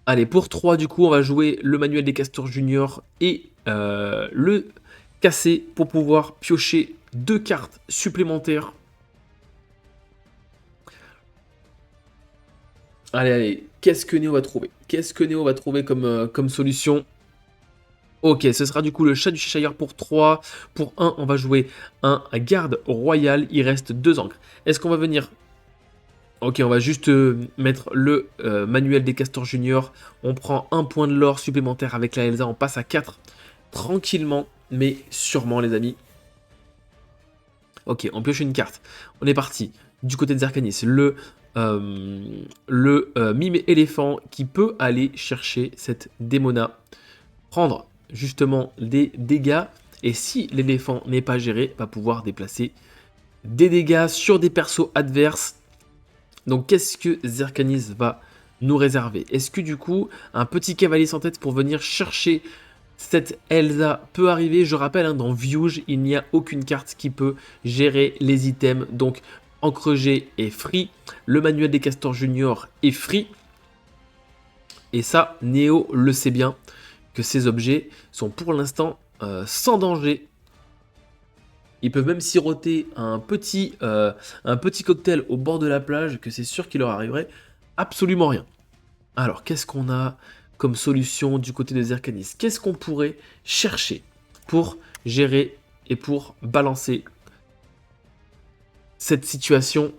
Allez, pour 3, du coup, on va jouer le manuel des castors juniors et le casser pour pouvoir piocher 2 cartes supplémentaires. Allez, allez, qu'est-ce que Neo va trouver? Qu'est-ce que Neo va trouver comme solution? Ok, ce sera du coup le chat du Cheshire pour 3. Pour 1, on va jouer un garde royal. Il reste 2 encres. Est-ce qu'on va venir... Ok, on va juste mettre le manuel des castors juniors. On prend un point de l'or supplémentaire avec la Elsa. On passe à 4. tranquillement, mais sûrement, les amis. Ok, on pioche une carte. On est parti. Du côté de Zerkanis, le mime éléphant qui peut aller chercher cette démona, prendre justement des dégâts, et si l'éléphant n'est pas géré, va pouvoir déplacer des dégâts sur des persos adverses. Donc qu'est-ce que Zerkanis va nous réserver? Est-ce que du coup, un petit cavalier sans tête pour venir chercher cette Elsa peut arriver? Je rappelle, hein, dans Viewge, il n'y a aucune carte qui peut gérer les items. Donc Encre G est free, le manuel des castors junior est free. Et ça, Néo le sait bien, que ces objets sont pour l'instant sans danger. Ils peuvent même siroter un petit cocktail au bord de la plage, que c'est sûr qu'il leur arriverait absolument rien. Alors, qu'est-ce qu'on a comme solution du côté de Zerkanis? Qu'est-ce qu'on pourrait chercher pour gérer et pour balancer cette situation?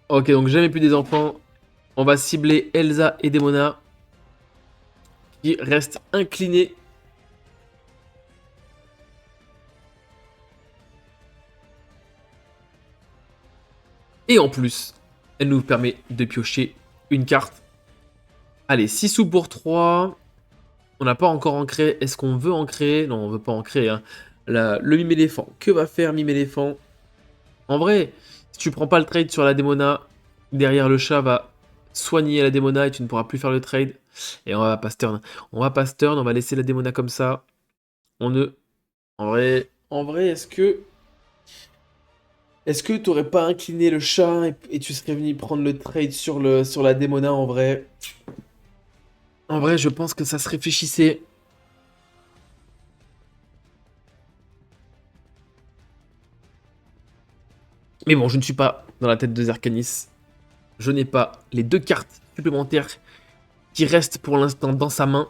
Ok, donc jamais plus des enfants. On va cibler Elsa et Demona, qui restent inclinés. Et en plus, elle nous permet de piocher une carte. Allez, 6 sous pour 3. On n'a pas encore ancré. Est-ce qu'on veut ancrer? Non, on veut pas ancrer. Hein. Le mime éléphant. Que va faire mime éléphant? En vrai, si tu prends pas le trade sur la démona, derrière le chat va soigner la démona et tu ne pourras plus faire le trade. Et on va pas turn. On va pas turn, on va laisser la démona comme ça. On ne... En vrai, est-ce que tu aurais pas incliné le chat et tu serais venu prendre le trade sur la démona en vrai? En vrai, je pense que ça se réfléchissait. Mais bon, je ne suis pas dans la tête de Zerkanis. Je n'ai pas les 2 cartes supplémentaires qui restent pour l'instant dans sa main.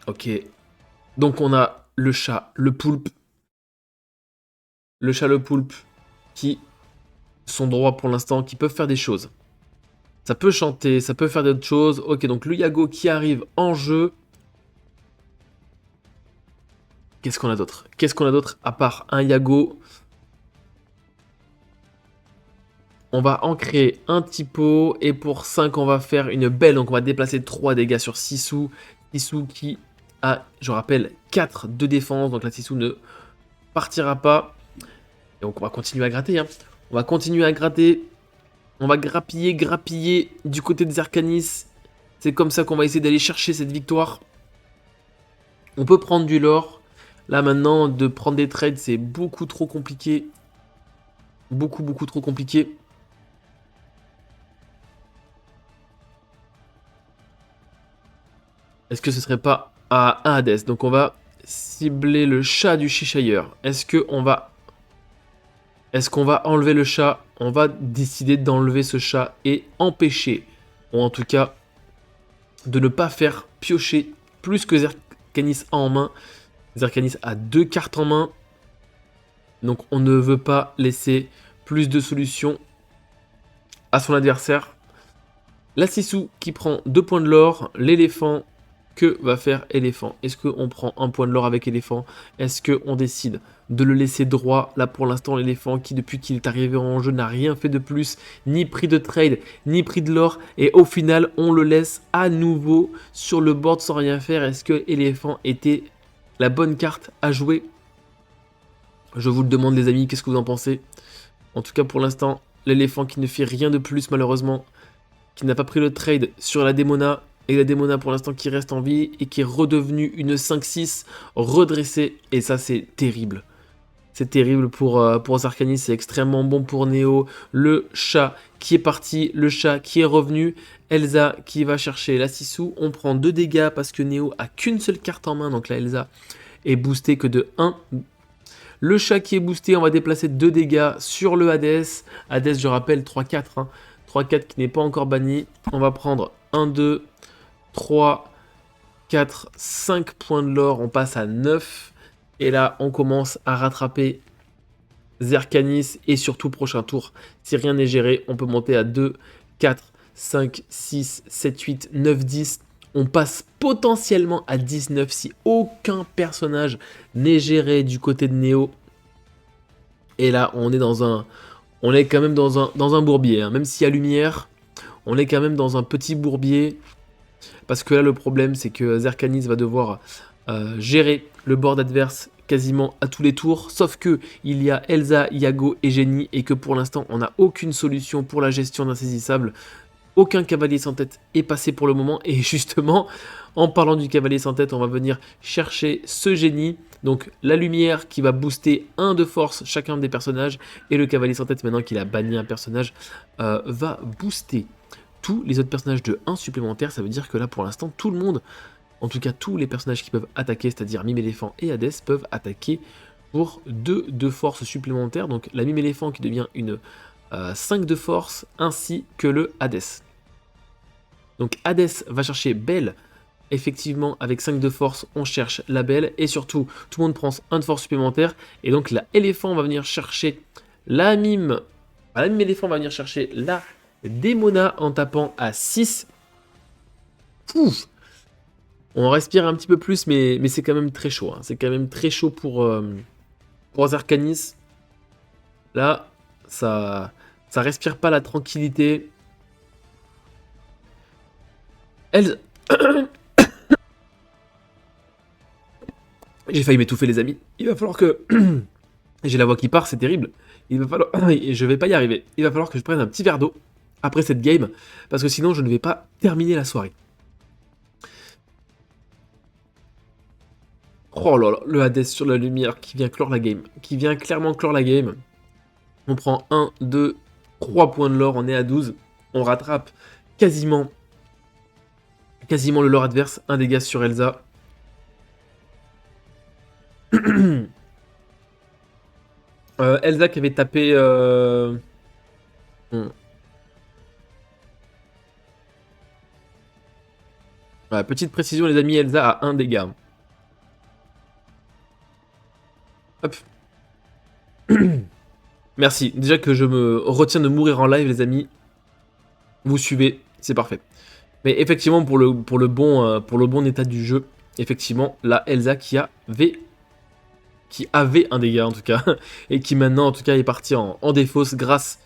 Ok. Donc on a le chat, le poulpe. Le chat, le poulpe qui sont droits pour l'instant, qui peuvent faire des choses. Ça peut chanter, ça peut faire d'autres choses. Ok, donc le Yago qui arrive en jeu. Qu'est-ce qu'on a d'autre? Qu'est-ce qu'on a d'autre à part un Yago? On va ancrer un typo et pour 5, on va faire une belle. Donc on va déplacer 3 dégâts sur Sissou. Sissou qui a, je rappelle, 4 de défense. Donc la Sissou ne partira pas. Et donc on va continuer à gratter. Hein. On va continuer à gratter. On va grappiller du côté de Zerkanis. C'est comme ça qu'on va essayer d'aller chercher cette victoire. On peut prendre du lore. Là maintenant, de prendre des trades, c'est beaucoup trop compliqué. Beaucoup trop compliqué. Est-ce que ce serait pas à un Hades? Donc on va cibler le chat du Cheshire. Est-ce qu'on va enlever le chat? On va décider d'enlever ce chat et empêcher, ou en tout cas, de ne pas faire piocher plus que Zerkanis a en main. Zerkanis a 2 cartes en main. Donc on ne veut pas laisser plus de solutions à son adversaire. La Sissou qui prend 2 points de l'or. L'éléphant, que va faire éléphant? Est-ce qu'on prend un point de l'or avec éléphant? Est-ce qu'on décide de le laisser droit? Là pour l'instant l'éléphant qui depuis qu'il est arrivé en jeu n'a rien fait de plus, ni pris de trade, ni pris de l'or. Et au final on le laisse à nouveau sur le board sans rien faire. Est-ce que éléphant était la bonne carte à jouer? Je vous le demande les amis, qu'est-ce que vous en pensez? En tout cas pour l'instant, l'éléphant qui ne fait rien de plus malheureusement, qui n'a pas pris le trade sur la démona, et la démona pour l'instant qui reste en vie et qui est redevenue une 5-6 redressée, et ça c'est terrible. C'est terrible pour Zerkanis, c'est extrêmement bon pour Néo. Le chat qui est parti, le chat qui est revenu, Elsa qui va chercher la Sissou. On prend 2 dégâts parce que Néo a qu'une seule carte en main, donc la Elsa est boostée que de 1. Le chat qui est boosté, on va déplacer 2 dégâts sur le Hades. Hades, je rappelle, 3-4. Hein. 3-4 qui n'est pas encore banni. On va prendre 1, 2, 3, 4, 5 points de l'or. On passe à 9. Et là, on commence à rattraper Zerkanis, et surtout prochain tour, si rien n'est géré, on peut monter à 2, 4, 5, 6, 7, 8, 9, 10. On passe potentiellement à 19 si aucun personnage n'est géré du côté de Néo. Et là, on est quand même dans un bourbier. Hein. Même s'il y a lumière, on est quand même dans un petit bourbier. Parce que là, le problème, c'est que Zerkanis va devoir gérer le board adverse quasiment à tous les tours. Sauf que il y a Elsa, Yago et Jenny. Et que pour l'instant, on n'a aucune solution pour la gestion d'insaisissable. Aucun cavalier sans tête est passé pour le moment. Et justement, en parlant du cavalier sans tête, on va venir chercher ce génie. Donc la lumière qui va booster 1 de force chacun des personnages. Et le cavalier sans tête, maintenant qu'il a banni un personnage, va booster tous les autres personnages de 1 supplémentaire. Ça veut dire que là, pour l'instant, tout le monde, en tout cas tous les personnages qui peuvent attaquer, c'est-à-dire Mime Éléphant et Hadès, peuvent attaquer pour 2 de force supplémentaires. Donc la Mime Éléphant qui devient une 5 de force, ainsi que le Hadès. Donc Hadès va chercher Belle. Effectivement, avec 5 de force, on cherche la Belle. Et surtout, tout le monde prend 1 de force supplémentaire. Et donc la Éléphant va venir chercher la Mime. La Mime Éléphant va venir chercher la Démona en tapant à 6. Pouf. On respire un petit peu plus, mais c'est quand même très chaud. Hein. C'est quand même très chaud pour Zerkanis. Là, ça respire pas la tranquillité. J'ai failli m'étouffer, les amis. Il va falloir que... J'ai la voix qui part, c'est terrible. Il va falloir... Je vais pas y arriver. Il va falloir que je prenne un petit verre d'eau après cette game, parce que sinon je ne vais pas terminer la soirée. Oh là là, le Hadès sur la lumière qui vient clore la game. Qui vient clairement clore la game. On prend 1, 2, 3 points de lore, on est à 12. On rattrape quasiment le lore adverse. Un dégât sur Elsa. Elsa qui avait tapé... Voilà, petite précision les amis, Elsa a 1 dégât. Hop. Merci. Déjà que je me retiens de mourir en live les amis. Vous suivez, c'est parfait. Mais effectivement pour le bon état du jeu, effectivement, là Elsa qui avait un dégât en tout cas, et qui maintenant en tout cas est parti en défausse grâce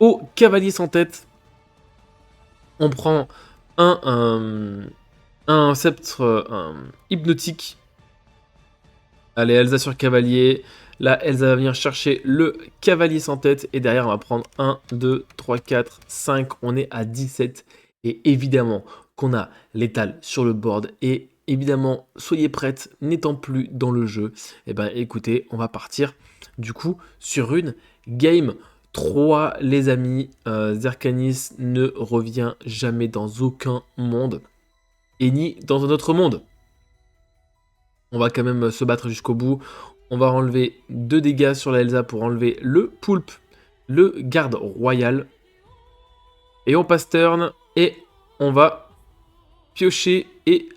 au cavalier sans tête. On prend un sceptre hypnotique. Allez, Elsa sur cavalier. Là, Elsa va venir chercher le cavalier sans tête. Et derrière, on va prendre 1, 2, 3, 4, 5. On est à 17. Et évidemment qu'on a l'étal sur le board. Et évidemment, soyez prêtes, n'étant plus dans le jeu. Et ben écoutez, on va partir du coup sur une game 3, les amis. Zerkanis ne revient jamais dans aucun monde. Et ni dans un autre monde. On va quand même se battre jusqu'au bout. On va enlever 2 dégâts sur la Elsa pour enlever le poulpe, le garde royal. Et on passe turn et on va piocher et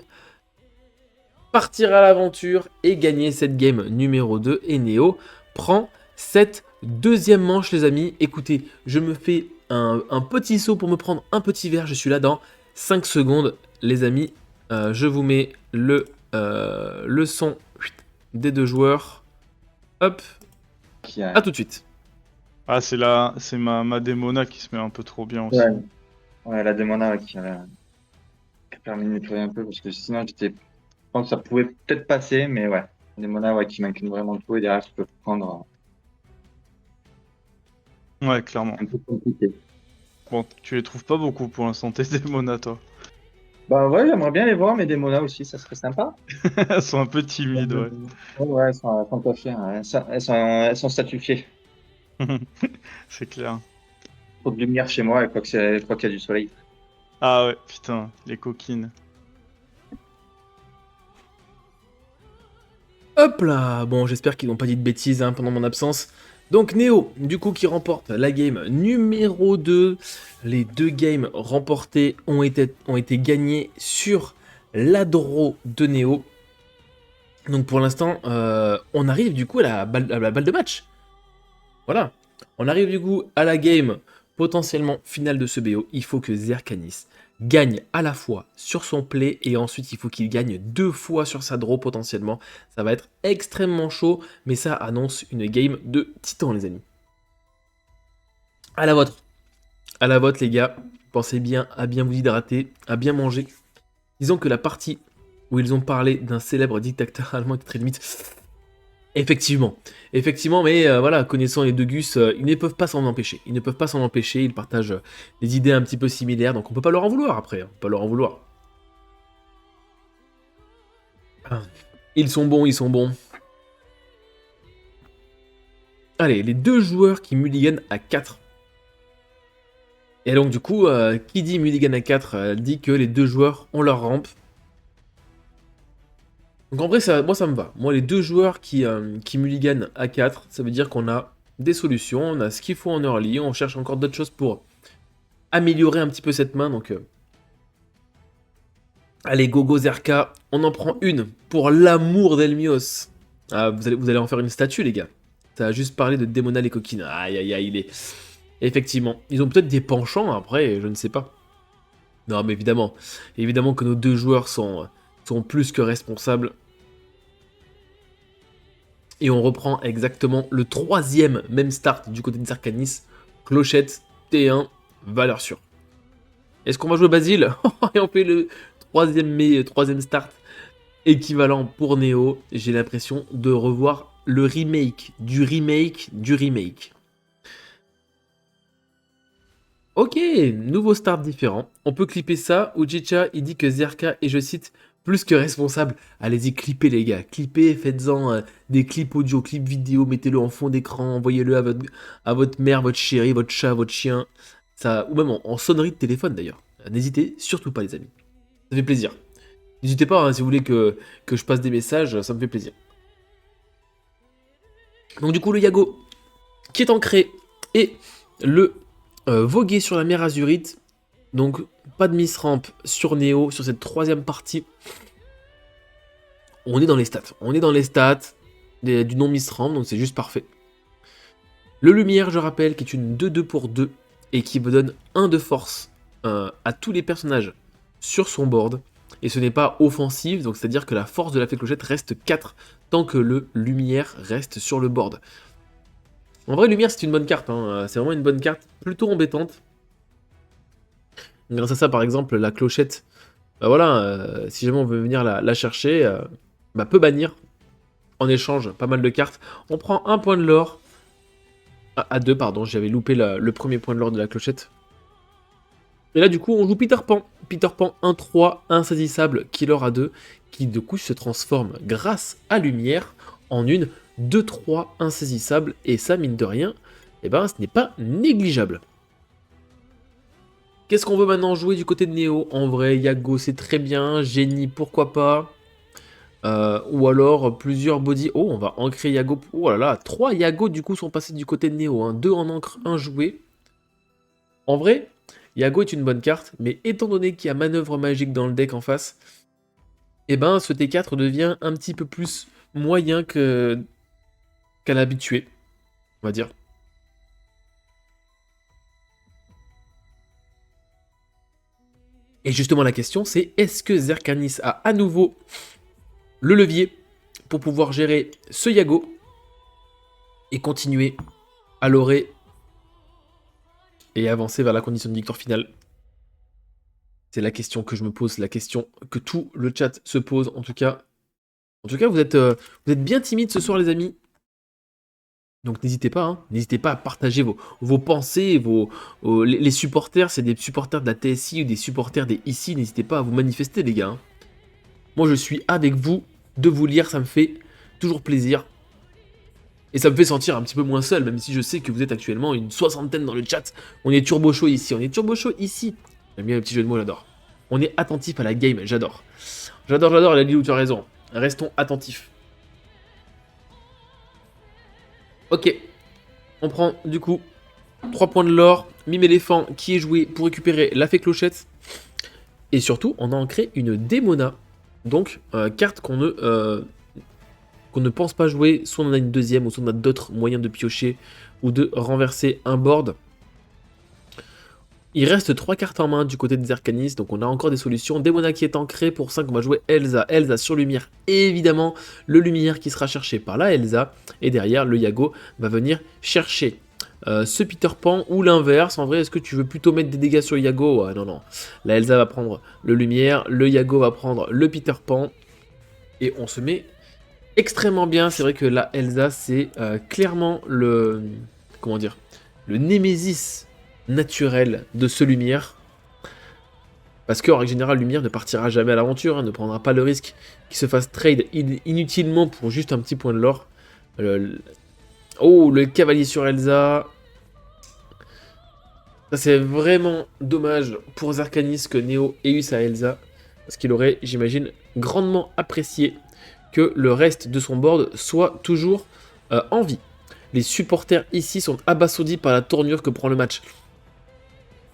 partir à l'aventure et gagner cette game numéro 2. Et Néo prend cette deuxième manche les amis. Écoutez, je me fais un petit saut pour me prendre un petit verre. Je suis là dans 5 secondes les amis. Je vous mets le son des 2 joueurs. Hop. À tout de suite. Ah, c'est ma Démona qui se met un peu trop bien aussi. Ouais la Démona qui a permis de nettoyer un peu parce que sinon je pense que ça pouvait peut-être passer, mais ouais. La Démona qui m'incline vraiment tout et derrière je peux prendre. Ouais, clairement. Un peu compliqué. Bon, tu les trouves pas beaucoup pour l'instant, tes Démona, toi. Bah ouais, j'aimerais bien les voir, mes Démona aussi, ça serait sympa. Elles sont un peu timides, ouais. Ouais, elles sont cachées, hein. Elles sont statifiées. C'est clair. Trop de lumière chez moi, et quoi qu'il y a du soleil. Ah ouais, putain, les coquines. Hop là. Bon, j'espère qu'ils n'ont pas dit de bêtises hein, pendant mon absence. Donc Néo, du coup, qui remporte la game numéro 2. Les 2 games remportées ont été gagnées sur l'adro de Néo. Donc pour l'instant, on arrive du coup à la balle de match. Voilà. On arrive du coup à la game potentiellement finale de ce BO. Il faut que Zerkanis gagne à la fois sur son play et ensuite il faut qu'il gagne 2 fois sur sa draw potentiellement. Ça va être extrêmement chaud, mais ça annonce une game de titan les amis. À la vôtre. À la vôtre les gars. Pensez bien à bien vous hydrater, à bien manger. Disons que la partie où ils ont parlé d'un célèbre dictateur allemand qui est très limite. Effectivement, mais voilà, connaissant les deux Gus, ils ne peuvent pas s'en empêcher. Ils partagent des idées un petit peu similaires, donc on peut pas leur en vouloir après. On peut pas leur en vouloir. Ah, ils sont bons. Allez, les deux joueurs qui mulligan à 4. Et donc du coup, qui dit mulligan à 4 dit que les deux joueurs ont leur rampe. Donc en vrai, moi ça me va. Moi, les deux joueurs qui mulliganent à 4, ça veut dire qu'on a des solutions, on a ce qu'il faut en early, on cherche encore d'autres choses pour améliorer un petit peu cette main. Donc, allez, gogo Zerka, on en prend une pour l'amour d'Elmios. Ah, vous allez en faire une statue, les gars. Ça a juste parlé de Démona les coquines. Aïe, aïe, aïe, il est... Effectivement, ils ont peut-être des penchants après, je ne sais pas. Non, mais évidemment que nos deux joueurs sont plus que responsables. Et on reprend exactement le troisième même start du côté de Zerkanis. Clochette, T1, valeur sûre. Est-ce qu'on va jouer Basile? Et on fait le troisième start équivalent pour Neo. J'ai l'impression de revoir le remake du remake. Ok, nouveau start différent. On peut clipper ça. Ujicha, il dit que Zerka est, je cite, plus que responsable. Allez-y, clippez les gars. Clippez, faites-en des clips audio, clips vidéo, mettez-le en fond d'écran, envoyez-le à votre mère, votre chérie, votre chat, votre chien. Ça, ou même en sonnerie de téléphone d'ailleurs. N'hésitez surtout pas les amis. Ça fait plaisir. N'hésitez pas hein, si vous voulez que je passe des messages, ça me fait plaisir. Donc du coup le Yago qui est ancré et le voguer sur la mer Azurite. Donc pas de miss ramp sur Neo sur cette troisième partie. On est dans les stats. Du non miss ramp, donc c'est juste parfait. Le Lumière, je rappelle, qui est une 2-2 pour 2 et qui vous donne 1 de force à tous les personnages sur son board. Et ce n'est pas offensif, donc c'est-à-dire que la force de la fée clochette reste 4 tant que le Lumière reste sur le board. En vrai, Lumière, c'est une bonne carte, hein. C'est vraiment une bonne carte, plutôt embêtante. Grâce à ça, par exemple, la clochette, bah voilà, si jamais on veut venir la chercher, peut bannir en échange pas mal de cartes. On prend un point de l'or, à 2, pardon, j'avais loupé le premier point de l'or de la clochette. Et là, du coup, on joue Peter Pan. Peter Pan 1-3, insaisissable, killer à 2, qui du coup se transforme grâce à Lumière en une 2-3 insaisissable. Et ça, mine de rien, eh ben, ce n'est pas négligeable. Qu'est-ce qu'on veut maintenant jouer du côté de Neo? En vrai, Yago, c'est très bien. Génie, pourquoi pas. Ou alors plusieurs body. Oh, on va ancrer Yago. Oh là là, 3 Yago du coup sont passés du côté de Neo. Hein. 2 en encre, 1 joué. En vrai, Yago est une bonne carte, mais étant donné qu'il y a manœuvre magique dans le deck en face, eh ben ce T4 devient un petit peu plus moyen qu'à l'habitué, on va dire. Et justement la question c'est, est-ce que Zerkanis a à nouveau le levier pour pouvoir gérer ce Yago et continuer à l'orer et avancer vers la condition de victoire finale? C'est la question que je me pose, la question que tout le chat se pose. En tout cas, vous êtes bien timides ce soir, les amis. Donc n'hésitez pas, hein, n'hésitez pas à partager vos pensées, les supporters, c'est des supporters de la TSI ou des supporters des ICI, n'hésitez pas à vous manifester, les gars. Hein. Moi, je suis avec vous, de vous lire, ça me fait toujours plaisir. Et ça me fait sentir un petit peu moins seul, même si je sais que vous êtes actuellement une 60aine dans le chat. On est turbo chaud ici, J'aime bien le petit jeu de mots, j'adore. On est attentif à la game, j'adore. J'adore, Lalilou, tu as raison. Restons attentifs. Ok. On prend, du coup, 3 points de l'or, mime éléphant qui est joué pour récupérer la fée clochette. Et surtout, on a ancré une Démona. Donc, carte qu'on ne qu'on ne pense pas jouer, soit on en a une deuxième, ou soit on a d'autres moyens de piocher ou de renverser un board. Il reste 3 cartes en main du côté des Zerkanis, donc on a encore des solutions. Démona qui est ancré, pour 5 on va jouer Elsa. Elsa sur lumière, évidemment, le lumière qui sera cherché par la Elsa, et derrière le Yago va venir chercher ce Peter Pan ou l'inverse. En vrai, est-ce que tu veux plutôt mettre des dégâts sur le Yago? Ouais, non, non. La Elsa va prendre le lumière, le Yago va prendre le Peter Pan, et on se met extrêmement bien. C'est vrai que la Elsa, c'est clairement le... comment dire? Le némésis naturel de ce lumière. Parce qu'en règle générale, lumière ne partira jamais à l'aventure, hein, ne prendra pas le risque qu'il se fasse trade inutilement pour juste un petit point de lore. Oh, le cavalier sur Elsa. Ça, c'est vraiment dommage pour Zerkanis que Neo ait eu sa Elsa. Parce qu'il aurait, j'imagine, grandement apprécié que le reste de son board soit toujours en vie. Les supporters ici sont abasourdis par la tournure que prend le match.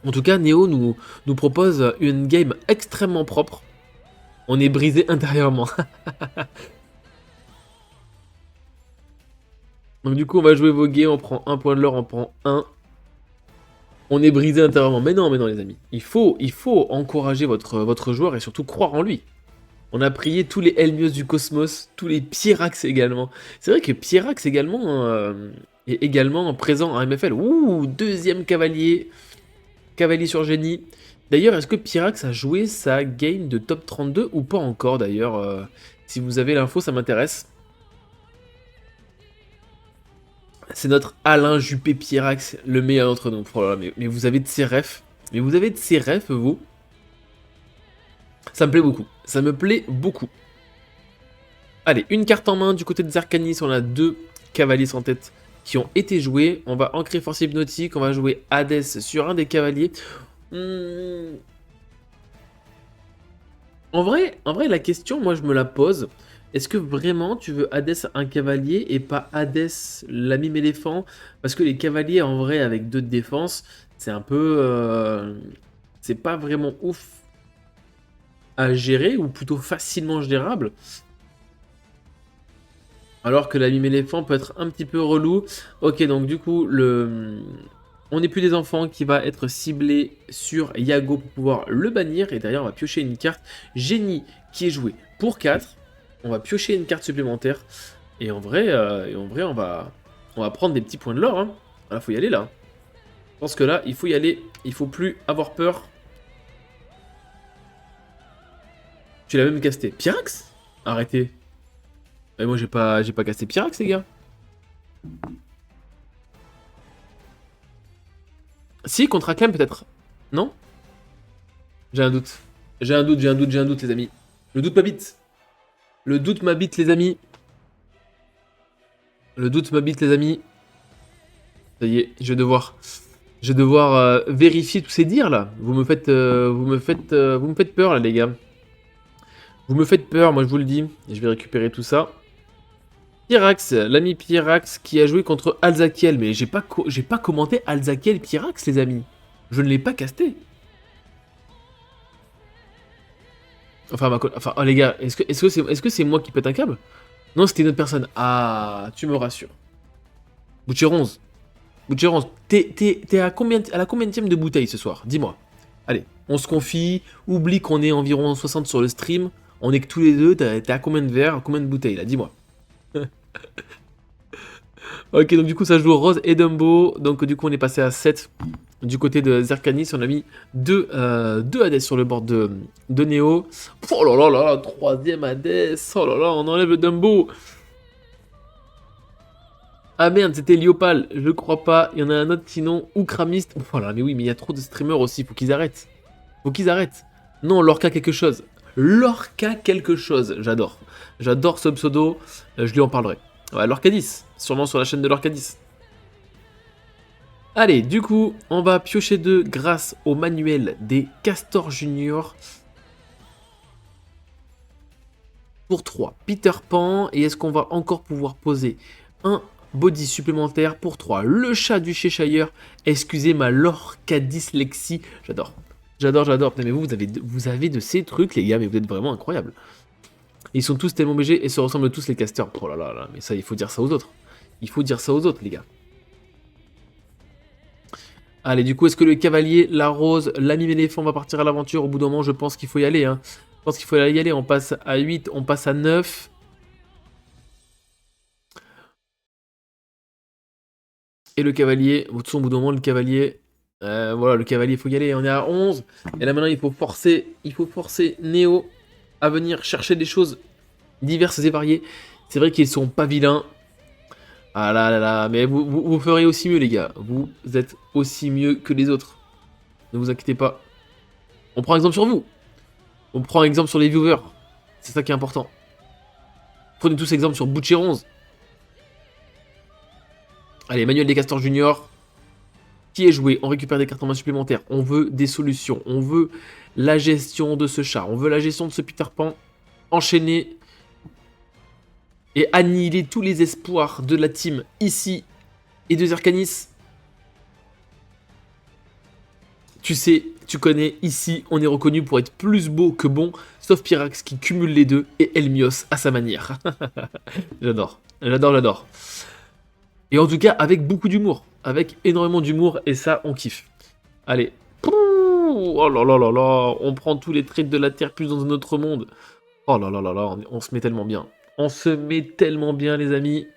En tout cas, Neo nous propose une game extrêmement propre. On est brisé intérieurement. Donc du coup, on va jouer voguer, on prend un point de l'or, on prend un. On est brisé intérieurement. Mais non, les amis. Il faut encourager votre joueur et surtout croire en lui. On a prié tous les Helmios du cosmos, tous les Pyrax également. C'est vrai que Pyrax également est également présent en MFL. Ouh, deuxième cavalier. Cavalier sur génie. D'ailleurs, est-ce que Pyrax a joué sa game de top 32 ou pas encore d'ailleurs si vous avez l'info, ça m'intéresse. C'est notre Alain Juppé Pyrax, le meilleur d'entre nous. Oh là là, mais vous avez de ces refs. Mais vous avez de ces refs, vous. Ça me plaît beaucoup. Ça me plaît beaucoup. Allez, une carte en main du côté de Zerkanis. On a 2 cavaliers sans tête qui ont été joués. On va ancrer force hypnotique. On va jouer Hades sur un des cavaliers. En vrai, la question, moi, je me la pose. Est-ce que vraiment tu veux Hades un cavalier et pas Hades l'ami éléphant? Parce que les cavaliers, en vrai, avec 2 de défense, c'est un peu... c'est pas vraiment ouf à gérer, ou plutôt facilement gérable. Alors que la mime éléphant peut être un petit peu relou. Ok, donc du coup, on n'est plus des enfants qui va être ciblé sur Yago pour pouvoir le bannir. Et derrière, on va piocher une carte génie qui est jouée pour 4. On va piocher une carte supplémentaire. Et en vrai, on va prendre des petits points de l'or. Hein. Là, faut y aller là. Je pense que là, il faut y aller. Il faut plus avoir peur. Tu l'as même casté. Pyrax? Arrêtez. Et moi, j'ai pas casté Pyrax, les gars. Si, contre Acclaim, peut-être. Non? J'ai un doute. J'ai un doute, les amis. Le doute m'habite. Le doute m'habite, les amis. Le doute m'habite, les amis. Ça y est, je vais devoir vérifier tous ces dires, là. Vous me faites peur, là, les gars. Vous me faites peur, moi, je vous le dis. Et je vais récupérer tout ça. Pyrax, l'ami Pyrax qui a joué contre Alzakiel. Mais j'ai pas commenté Alzakiel Pyrax, les amis. Je ne l'ai pas casté. Enfin, oh, les gars, est-ce que c'est moi qui pète un câble? Non, c'était une autre personne. Ah, tu me rassures. Boucheronze, t'es à la combienième de bouteille ce soir? Dis-moi. Allez, on se confie. Oublie qu'on est environ 60 sur le stream. On est que tous les deux. T'es à combien de verres, combien de bouteilles là? Dis-moi. Ok, donc du coup ça joue Rose et Dumbo. Donc du coup on est passé à 7 du côté de Zerkanis. On a mis 2 Hades sur le board de Neo. Oh là là là, 3ème Hades. Oh là là, on enlève le Dumbo. Ah merde, c'était Liopal, je crois pas. Il y en a un autre sinon, Oukramiste. Oh là, mais oui, mais il y a trop de streamers aussi, faut qu'ils arrêtent. Non, Lorca quelque chose. J'adore. J'adore ce pseudo, je lui en parlerai. Ouais, Lorcadis, sûrement sur la chaîne de Lorcadis. Allez, du coup, on va piocher 2 grâce au manuel des Castor Junior. Pour 3, Peter Pan. Et est-ce qu'on va encore pouvoir poser un body supplémentaire pour 3, le chat du Cheshire. Excusez ma Lorcadyslexie. J'adore. Putain, mais vous avez de ces trucs, les gars, mais vous êtes vraiment incroyables. Ils sont tous tellement BG et se ressemblent tous les casters. Oh là là là, mais ça, il faut dire ça aux autres. Il faut dire ça aux autres, les gars. Allez, du coup, est-ce que le cavalier, la rose, l'ami éléphant va partir à l'aventure? Au bout d'un moment, je pense qu'il faut y aller. Hein. Je pense qu'il faut y aller. On passe à 8, on passe à 9. Et le cavalier, au bout d'un moment, le cavalier... voilà, le cavalier, il faut y aller. On est à 11. Et là, maintenant, il faut forcer Néo à venir chercher des choses diverses et variées. C'est vrai qu'ils sont pas vilains. Ah là là là, mais vous ferez aussi mieux, les gars. Vous êtes aussi mieux que les autres. Ne vous inquiétez pas. On prend exemple sur vous. On prend exemple sur les viewers. C'est ça qui est important. Prenez tous exemple sur Boucheronze. Allez, Manuel des Castors Junior. Qui est joué? On récupère des cartes en main supplémentaires. On veut des solutions. On veut la gestion de ce chat. On veut la gestion de ce Peter Pan. Enchaîner et annihiler tous les espoirs de la team ici et de Zercanis. Tu sais, tu connais, ici, on est reconnu pour être plus beau que bon, sauf Pyrax qui cumule les deux et Elmios à sa manière. J'adore, j'adore, j'adore. Et en tout cas, avec beaucoup d'humour, avec énormément d'humour, et ça, on kiffe. Allez. Oh là là là là, on prend tous les traits de la Terre plus dans un autre monde. Oh là là là là, on se met tellement bien. On se met tellement bien, les amis.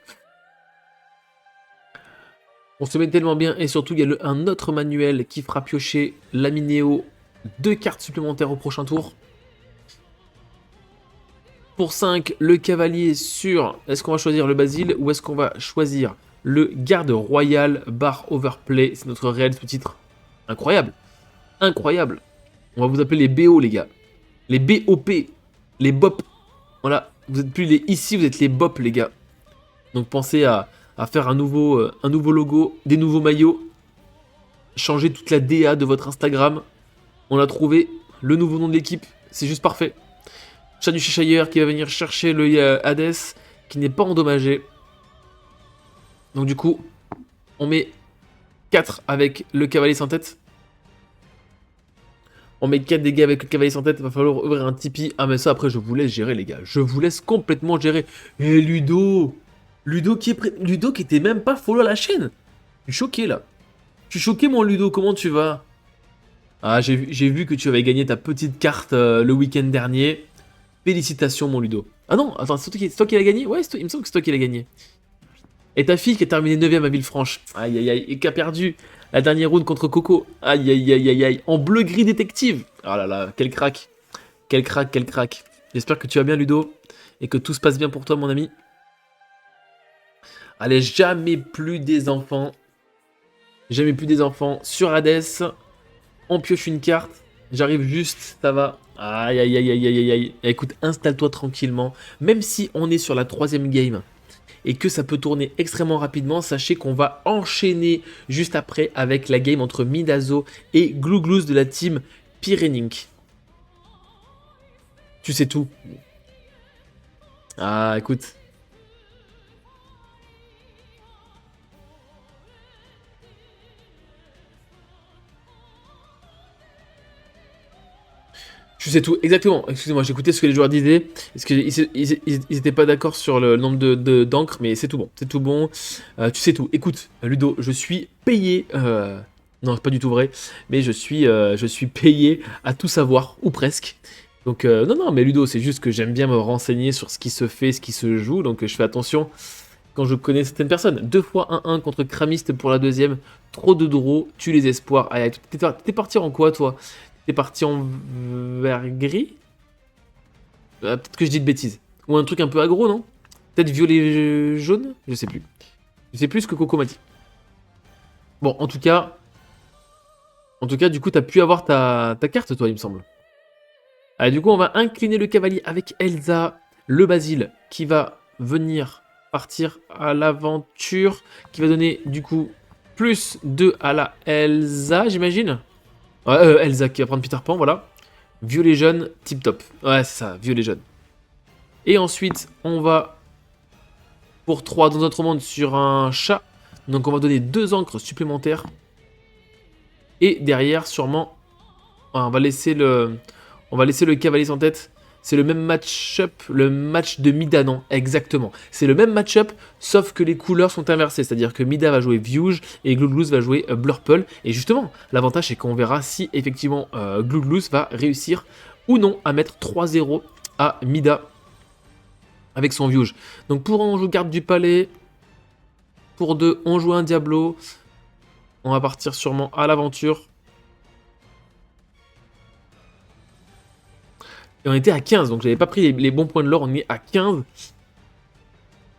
On se met tellement bien. Et surtout, il y a un autre manuel qui fera piocher l'ami Néo 2 cartes supplémentaires au prochain tour. Pour 5, le cavalier sur... Est-ce qu'on va choisir le Basile ou est-ce qu'on va choisir le garde royal bar overplay? C'est notre réel sous-titre. Incroyable. Incroyable. On va vous appeler les BO, les gars. Les BOP. Les BOP. Voilà. Vous êtes plus les ici, vous êtes les BOP, les gars. Donc pensez à faire un nouveau logo, des nouveaux maillots. Changer toute la DA de votre Instagram. On a trouvé le nouveau nom de l'équipe. C'est juste parfait. Chat du Cheshire qui va venir chercher le Hades, qui n'est pas endommagé. Donc du coup, on met 4 avec le cavalier sans tête. On met 4 dégâts avec le cavalier sans tête. Il va falloir ouvrir un Tipeee. Ah mais ça après je vous laisse gérer, les gars. Je vous laisse complètement gérer. Et Ludo qui était même pas follow à la chaîne. Je suis choqué là. Je suis choqué mon Ludo, comment tu vas? Ah j'ai vu que tu avais gagné ta petite carte le week-end dernier. Félicitations mon Ludo. Ah non, attends, c'est toi qui l'as gagné? Ouais, il me semble que c'est toi qui l'as gagné. Et ta fille qui a terminé 9ème à Villefranche. Aïe aïe aïe, et qui a perdu la dernière round contre Coco. Aïe aïe aïe aïe aïe, en bleu-gris détective. Oh là là, quel crack. Quel crack, quel crack. J'espère que tu vas bien Ludo, et que tout se passe bien pour toi mon ami. Allez, jamais plus des enfants. Jamais plus des enfants. Sur Hades, on pioche une carte. J'arrive juste, ça va. Aïe aïe aïe aïe aïe aïe. Écoute, installe-toi tranquillement. Même si on est sur la 3ème game et que ça peut tourner extrêmement rapidement, sachez qu'on va enchaîner juste après avec la game entre Midazo et Glouglous de la team Pyrénique. Tu sais tout. Ah, écoute. Tu sais tout, exactement. Excusez-moi, j'écoutais ce que les joueurs disaient. Parce qu'ils n'étaient pas d'accord sur le nombre d'encre, mais c'est tout bon. C'est tout bon. Tu sais tout. Écoute, Ludo, je suis payé. Non, c'est pas du tout vrai. Mais je suis payé à tout savoir, ou presque. Donc, non, mais Ludo, c'est juste que j'aime bien me renseigner sur ce qui se fait, ce qui se joue. Donc, je fais attention quand je connais certaines personnes. 2 fois 1-1 contre Kramist pour la 2ème. Trop de draw, tue les espoirs. Aïe, t'es parti en quoi, toi? T'es parti en vert gris? Peut-être que je dis de bêtises. Ou un truc un peu aggro, non? Peut-être violet jaune? Je sais plus. Je sais plus ce que Coco m'a dit. Bon, en tout cas, du coup, t'as pu avoir ta carte, toi, il me semble. Allez, du coup, on va incliner le cavalier avec Elsa, le Basile, qui va venir partir à l'aventure, qui va donner, du coup, plus 2 à la Elsa, j'imagine. Ouais, Elsa qui va prendre Peter Pan, voilà. Violet jaune, tip top. Ouais, c'est ça, violet jaune. Et ensuite, on va pour 3 dans notre monde sur un chat. Donc on va donner 2 encres supplémentaires. Et derrière, sûrement, on va laisser le cavalier sans tête C'est le même match-up, le match de Mida, non, exactement. C'est le même match-up, sauf que les couleurs sont inversées. C'est-à-dire que Mida va jouer Viewge et Gluglouz va jouer Blurple. Et justement, l'avantage c'est qu'on verra si effectivement Gluglouz va réussir ou non à mettre 3-0 à Mida avec son Viewge. Donc pour 1, on joue garde du palais. Pour 2, on joue un Diablo. On va partir sûrement à l'aventure. Et on était à 15, donc j'avais pas pris les bons points de l'or, on est à 15.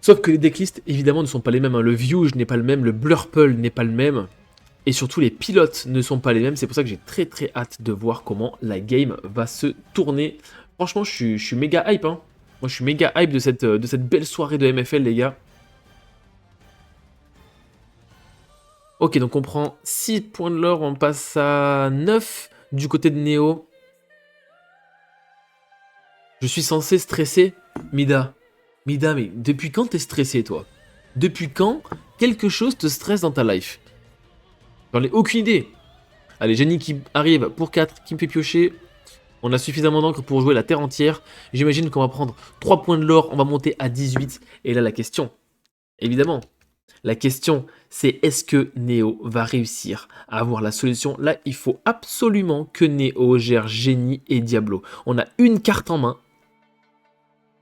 Sauf que les decklists, évidemment, ne sont pas les mêmes. Hein. Le Viewge n'est pas le même, le Blurple n'est pas le même. Et surtout, les pilotes ne sont pas les mêmes. C'est pour ça que j'ai très très hâte de voir comment la game va se tourner. Franchement, je suis méga hype. Hein. Moi, je suis méga hype de cette belle soirée de MFL, les gars. Ok, donc on prend 6 points de l'or, on passe à 9 du côté de Néo. Je suis censé stresser Mida. Mida, mais depuis quand t'es stressé, toi? Depuis quand quelque chose te stresse dans ta life? J'en ai aucune idée. Allez, Jenny qui arrive pour 4, qui me fait piocher. On a suffisamment d'encre pour jouer la terre entière. J'imagine qu'on va prendre 3 points de l'or, on va monter à 18. Et là, la question, évidemment, la question, c'est est-ce que Néo va réussir à avoir la solution? Là, il faut absolument que Néo gère Génie et Diablo. On a une carte en main.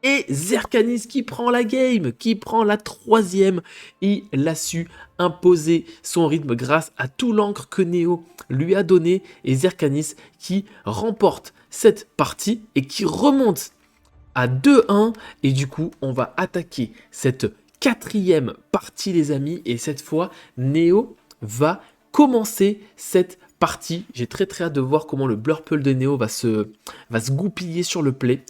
Et Zerkanis qui prend la game, qui prend la 3e. Il a su imposer son rythme grâce à tout l'encre que Néo lui a donné. Et Zerkanis qui remporte cette partie et qui remonte à 2-1. Et du coup, on va attaquer cette 4e partie, les amis. Et cette fois, Néo va commencer cette partie. J'ai très très hâte de voir comment le Blurple de Néo va se goupiller sur le play.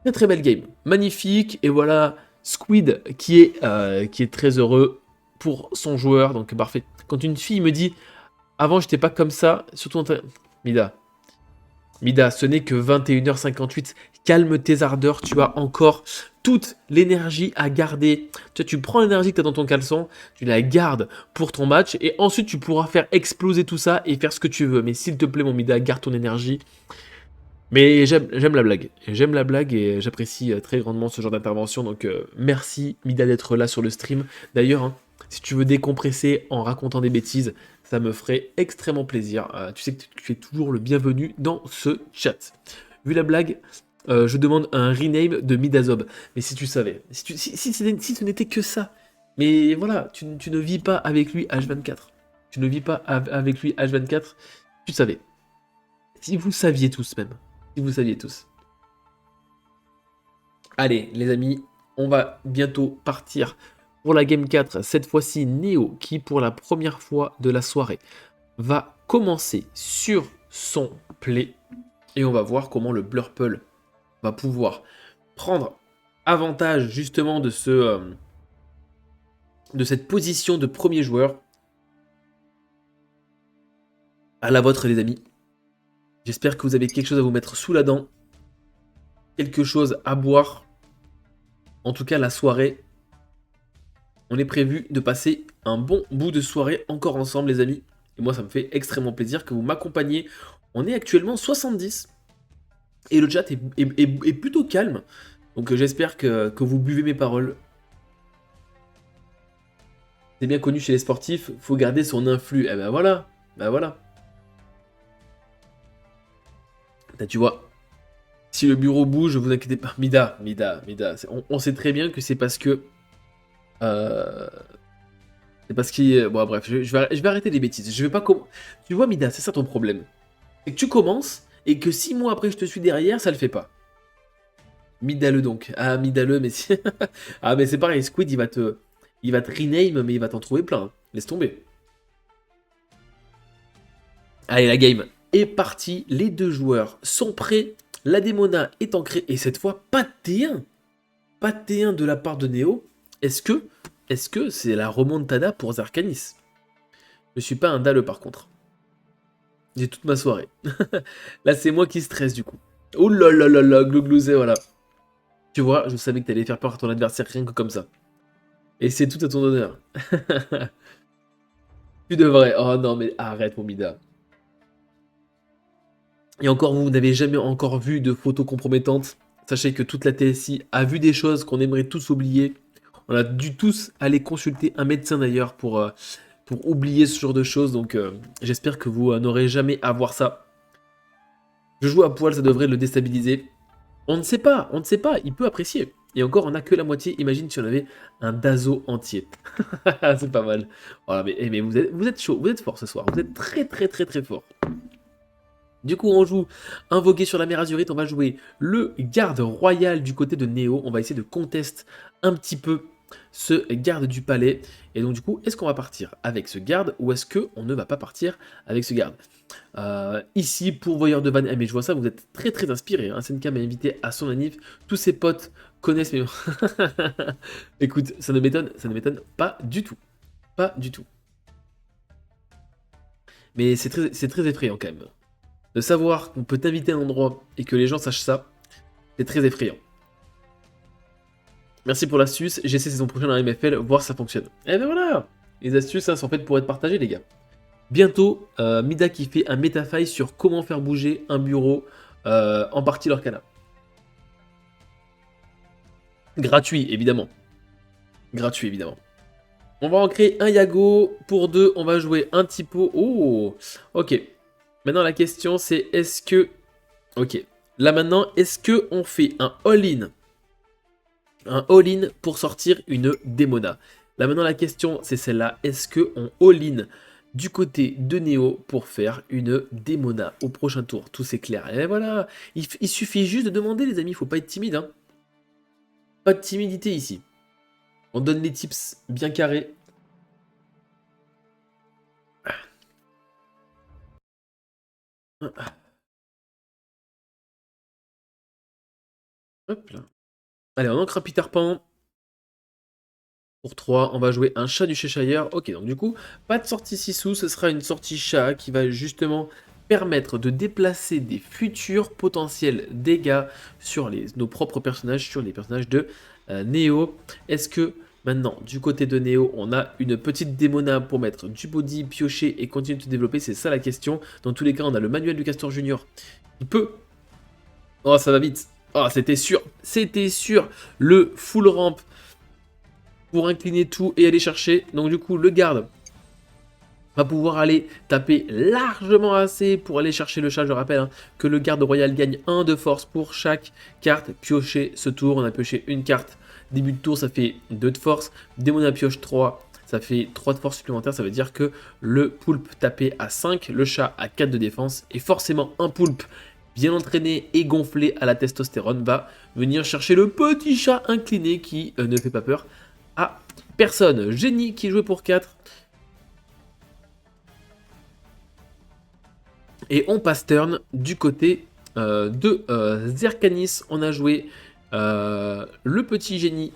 Très très belle game, magnifique, et voilà Squid qui est très heureux pour son joueur, donc parfait. Quand une fille me dit « Avant j'étais pas comme ça », surtout en Mida, ce n'est que 21h58, calme tes ardeurs, tu as encore toute l'énergie à garder. Tu prends l'énergie que tu as dans ton caleçon, tu la gardes pour ton match, et ensuite tu pourras faire exploser tout ça et faire ce que tu veux. Mais s'il te plaît mon Mida, garde ton énergie. Mais j'aime la blague et j'apprécie très grandement ce genre d'intervention, donc merci Mida d'être là sur le stream. D'ailleurs, hein, si tu veux décompresser en racontant des bêtises, ça me ferait extrêmement plaisir. Tu sais que tu es toujours le bienvenu dans ce chat. Vu la blague, je demande un rename de Midazob. Mais si tu savais, si ce n'était que ça, mais voilà, tu ne vis pas avec lui H24. Tu ne vis pas avec lui H24, tu savais. Si vous saviez tous même. Si vous saviez tous. Allez, les amis, on va bientôt partir pour la Game 4. Cette fois-ci, Néo, qui pour la première fois de la soirée, va commencer sur son play. Et on va voir comment le Blurple va pouvoir prendre avantage justement de cette position de premier joueur. À la vôtre, les amis. J'espère que vous avez quelque chose à vous mettre sous la dent. Quelque chose à boire. En tout cas, la soirée, on est prévu de passer un bon bout de soirée encore ensemble, les amis. Et moi, ça me fait extrêmement plaisir que vous m'accompagniez. On est actuellement 70. Et le chat est plutôt calme. Donc j'espère que vous buvez mes paroles. C'est bien connu chez les sportifs, faut garder son influx. Eh ben voilà, Là, tu vois, si le bureau bouge, vous inquiétez pas. Mida. On sait très bien que c'est parce que... c'est parce qu'il... Bon, bref, je vais arrêter les bêtises. Je vais pas... Tu vois, Mida, c'est ça ton problème. C'est que tu commences, et que 6 mois après je te suis derrière, ça le fait pas. Mida-le donc. Ah, Mida-le, mais si... ah, mais c'est pareil, Squid, il va te rename, mais il va t'en trouver plein. Hein. Laisse tomber. Allez, la game est partie. Les deux joueurs sont prêts. La Démona est ancrée. Et cette fois, pas de T1. Pas de T1 de la part de Néo. Est-ce que c'est la remontada pour Zerkanis? Je suis pas un dalle par contre. J'ai toute ma soirée. Là, c'est moi qui stresse du coup. Oh là là là là, glouglouzé, voilà. Tu vois, je savais que t'allais faire peur à ton adversaire rien que comme ça. Et c'est tout à ton honneur. Tu devrais. Oh non, mais arrête, mon Mida. Et encore, vous n'avez jamais encore vu de photos compromettantes. Sachez que toute la TSI a vu des choses qu'on aimerait tous oublier. On a dû tous aller consulter un médecin d'ailleurs pour oublier ce genre de choses. Donc j'espère que vous n'aurez jamais à voir ça. Je joue à poil, ça devrait le déstabiliser. On ne sait pas, il peut apprécier. Et encore, on n'a que la moitié. Imagine si on avait un Dazo entier. C'est pas mal. Voilà, mais vous êtes chaud, vous êtes fort ce soir. Vous êtes très très très très fort. Du coup, on joue invoqué sur la mer Azurite. On va jouer le garde royal du côté de Néo. On va essayer de contester un petit peu ce garde du palais. Et donc, du coup, est-ce qu'on va partir avec ce garde ou est-ce qu'on ne va pas partir avec ce garde ici, pourvoyeur de Van. Mais je vois ça, vous êtes très très inspiré. Hein. Senka m'a invité à son anniv. Tous ses potes connaissent mes... Écoute, ça ne m'étonne pas du tout. Pas du tout. Mais c'est très effrayant quand même. De savoir qu'on peut t'inviter à un endroit et que les gens sachent ça, c'est très effrayant. Merci pour l'astuce, j'essaie saison prochaine en MFL, voir si ça fonctionne. Et ben voilà. Les astuces, hein, sont faites pour être partagées, les gars. Bientôt, Mida qui fait un métafaille sur comment faire bouger un bureau en partie l'Orcana. Gratuit, évidemment. Gratuit, évidemment. On va en créer un Yago. Pour 2, on va jouer un typo. Oh, ok. Maintenant, la question, c'est est-ce que... Ok. Là, maintenant, est-ce qu'on fait un all-in? Un all-in pour sortir une Démona. Là, maintenant, la question, c'est celle-là. Est-ce qu'on all-in du côté de Néo pour faire une Démona au prochain tour? Tout c'est clair. Et voilà. Il suffit juste de demander, les amis. Il faut pas être timide. Hein. Pas de timidité ici. On donne les tips bien carrés. Hop là. Allez, on ancre un Peter Pan. Pour 3, on va jouer un chat du Cheshire. Ok, donc du coup, pas de sortie Sissou, ce sera une sortie chat qui va justement permettre de déplacer des futurs potentiels dégâts sur nos propres personnages, sur les personnages de Néo. Est-ce que maintenant, du côté de Néo, on a une petite démona pour mettre du body, piocher et continuer de se développer? C'est ça la question. Dans tous les cas, on a le manuel du Castor Junior. Il peut... Oh, ça va vite. Oh, c'était sûr. C'était sûr. Le full ramp pour incliner tout et aller chercher. Donc du coup, le garde va pouvoir aller taper largement assez pour aller chercher le chat. Je rappelle hein, que le garde royal gagne 1 de force pour chaque carte piochée ce tour. On a pioché une carte. Début de tour, ça fait 2 de force. Démona pioche 3, ça fait 3 de force supplémentaire. Ça veut dire que le poulpe tapé à 5, le chat à 4 de défense. Et forcément, un poulpe bien entraîné et gonflé à la testostérone va venir chercher le petit chat incliné qui ne fait pas peur à personne. Génie qui est joué pour 4. Et on passe turn du côté de Zerkanis. On a joué le petit génie.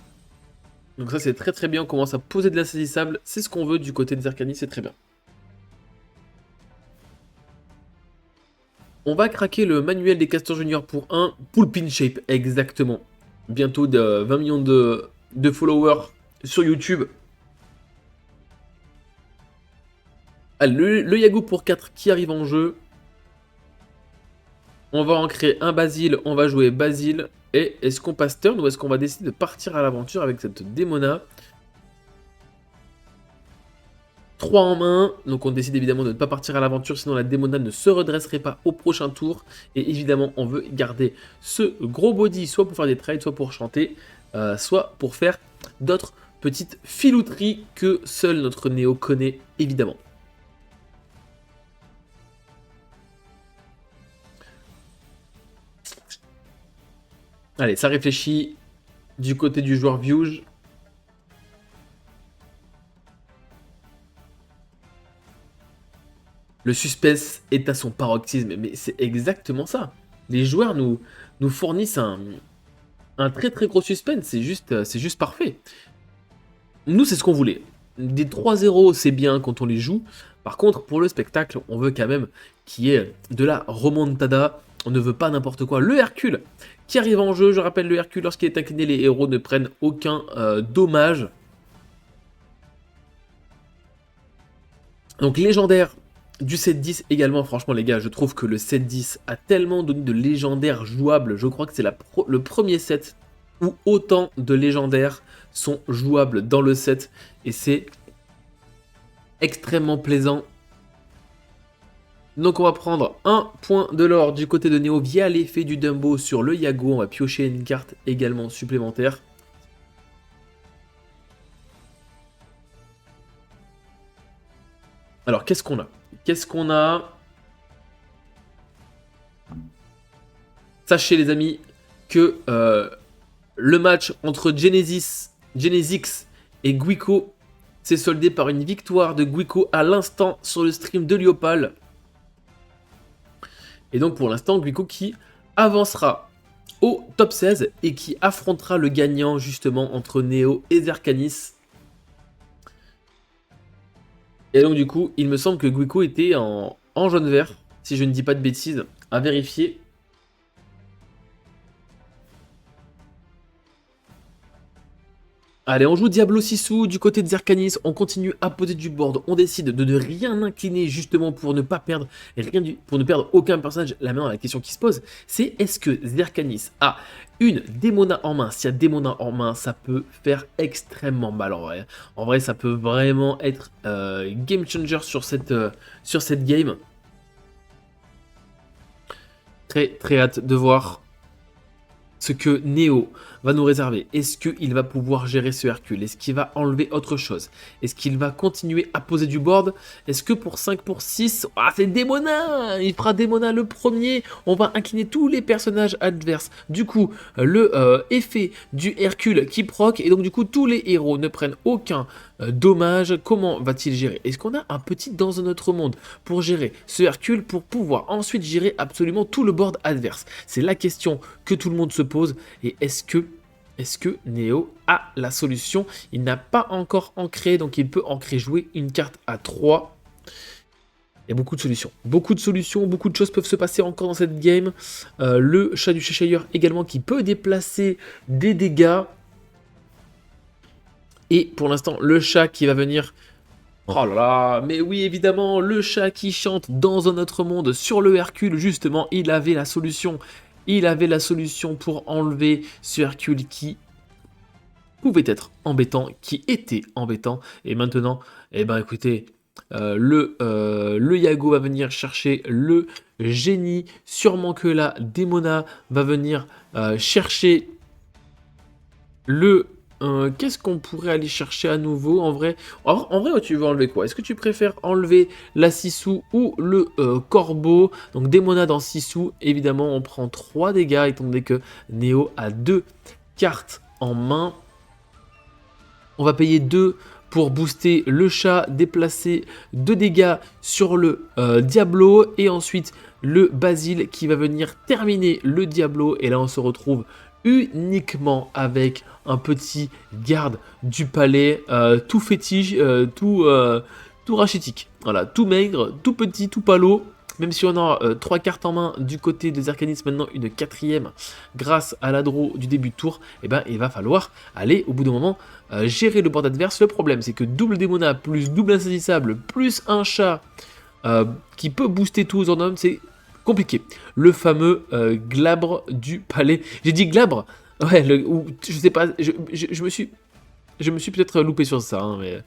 Donc ça c'est très très bien. On commence à poser de l'insaisissable. C'est ce qu'on veut du côté de Zerkanis. C'est très bien. On va craquer le manuel des castors juniors pour un pull pin shape. Exactement. Bientôt de 20 millions de followers sur YouTube. Allez, le Yago pour 4 qui arrive en jeu. On va en créer un Basile, on va jouer Basile. Et est-ce qu'on passe turn ou est-ce qu'on va décider de partir à l'aventure avec cette Démona? 3 en main, donc on décide évidemment de ne pas partir à l'aventure, sinon la Démona ne se redresserait pas au prochain tour. Et évidemment, on veut garder ce gros body, soit pour faire des trades, soit pour chanter, soit pour faire d'autres petites filouteries que seul notre Néo connaît, évidemment. Allez, ça réfléchit du côté du joueur Viouge. Le suspense est à son paroxysme, mais c'est exactement ça. Les joueurs nous fournissent un très très gros suspense, c'est juste parfait. Nous, c'est ce qu'on voulait. Des 3-0, c'est bien quand on les joue. Par contre, pour le spectacle, on veut quand même qu'il y ait de la remontada. On ne veut pas n'importe quoi. Le Hercule qui arrive en jeu. Je rappelle, le Hercule, lorsqu'il est incliné, les héros ne prennent aucun dommage. Donc légendaire Du 7-10 également, franchement les gars, je trouve que le 7-10 a tellement donné de légendaires jouables. Je crois que c'est le premier set où autant de légendaires sont jouables dans le set. Et c'est extrêmement plaisant. Donc on va prendre un point de l'or du côté de Néo via l'effet du Dumbo sur le Yago. On va piocher une carte également supplémentaire. Alors qu'est-ce qu'on a? Qu'est-ce qu'on a? Sachez les amis que le match entre Genesis et Guico s'est soldé par une victoire de Guico à l'instant sur le stream de Liopal. Et donc pour l'instant, Guico qui avancera au top 16 et qui affrontera le gagnant justement entre Neo et Zerkanis. Et donc du coup, il me semble que Guico était en jaune-vert, si je ne dis pas de bêtises, à vérifier. Allez, on joue Diablo Sisu du côté de Zerkanis, on continue à poser du board, on décide de ne rien incliner justement pour ne pas perdre pour ne perdre aucun personnage. La question qui se pose, c'est est-ce que Zerkanis a une Démona en main? S'il y a Démona en main, ça peut faire extrêmement mal en vrai. En vrai, ça peut vraiment être game changer sur cette game. Très hâte de voir ce que Neo va nous réserver. Est-ce qu'il va pouvoir gérer ce Hercule? Est-ce qu'il va enlever autre chose? Est-ce qu'il va continuer à poser du board? Est-ce que pour 5 pour 6, ah c'est Démona! Il fera Démona le premier. On va incliner tous les personnages adverses. Du coup, le effet du Hercule qui proc, et donc du coup tous les héros ne prennent aucun dommage. Comment va-t-il gérer? Est-ce qu'on a un petit dans un autre monde pour gérer ce Hercule, pour pouvoir ensuite gérer absolument tout le board adverse? C'est la question que tout le monde se pose. Et est-ce que Neo a la solution? Il n'a pas encore ancré, donc il peut ancrer jouer une carte à 3. Il y a beaucoup de solutions, beaucoup de choses peuvent se passer encore dans cette game. Le chat du Cheshire également qui peut déplacer des dégâts. Et pour l'instant, le chat qui va venir... Oh là là, mais oui, évidemment, le chat qui chante dans un autre monde sur le Hercule, justement, il avait la solution. Il avait la solution pour enlever ce Hercule qui pouvait être embêtant, qui était embêtant. Et maintenant, eh ben écoutez, le Yago va venir chercher le génie. Sûrement que la Démona va venir chercher le... qu'est-ce qu'on pourrait aller chercher à nouveau en vrai? En vrai, tu veux enlever quoi? Est-ce que tu préfères enlever la Sisu ou le Corbeau? Donc Démona dans Sisu, évidemment on prend 3 dégâts étant donné que Neo a 2 cartes en main. On va payer 2 pour booster le chat, déplacer 2 dégâts sur le Diablo et ensuite le Basile qui va venir terminer le Diablo. Et là on se retrouve uniquement avec un petit garde du palais, tout fétiche, tout rachitique. Voilà, tout maigre, tout petit, tout palo. Même si on a 3 cartes en main du côté de Zerkanis, maintenant une 4e grâce à l'adro du début de tour, et ben il va falloir aller au bout d'un moment gérer le board adverse. Le problème c'est que double Démona plus double insaisissable plus un chat qui peut booster tout aux hommes, c'est compliqué. Le fameux glabre du palais. J'ai dit glabre? Ouais, je sais pas, je me suis peut-être loupé sur ça, hein, mais...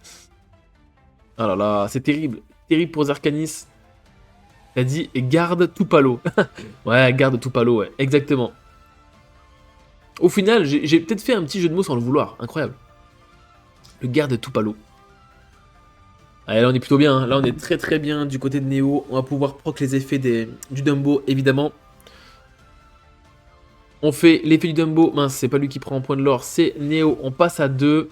Oh là là, c'est terrible. Terrible pour Zerkanis. Il a dit garde tout palo. Ouais, garde tout palo, ouais, exactement. Au final, j'ai peut-être fait un petit jeu de mots sans le vouloir. Incroyable. Le garde tout palo. Allez, là on est plutôt bien, hein. Là on est très bien du côté de Neo. On va pouvoir proc les effets du Dumbo, évidemment. On fait l'effet du Dumbo. Mince, c'est pas lui qui prend un point de l'or, c'est Neo. On passe à 2.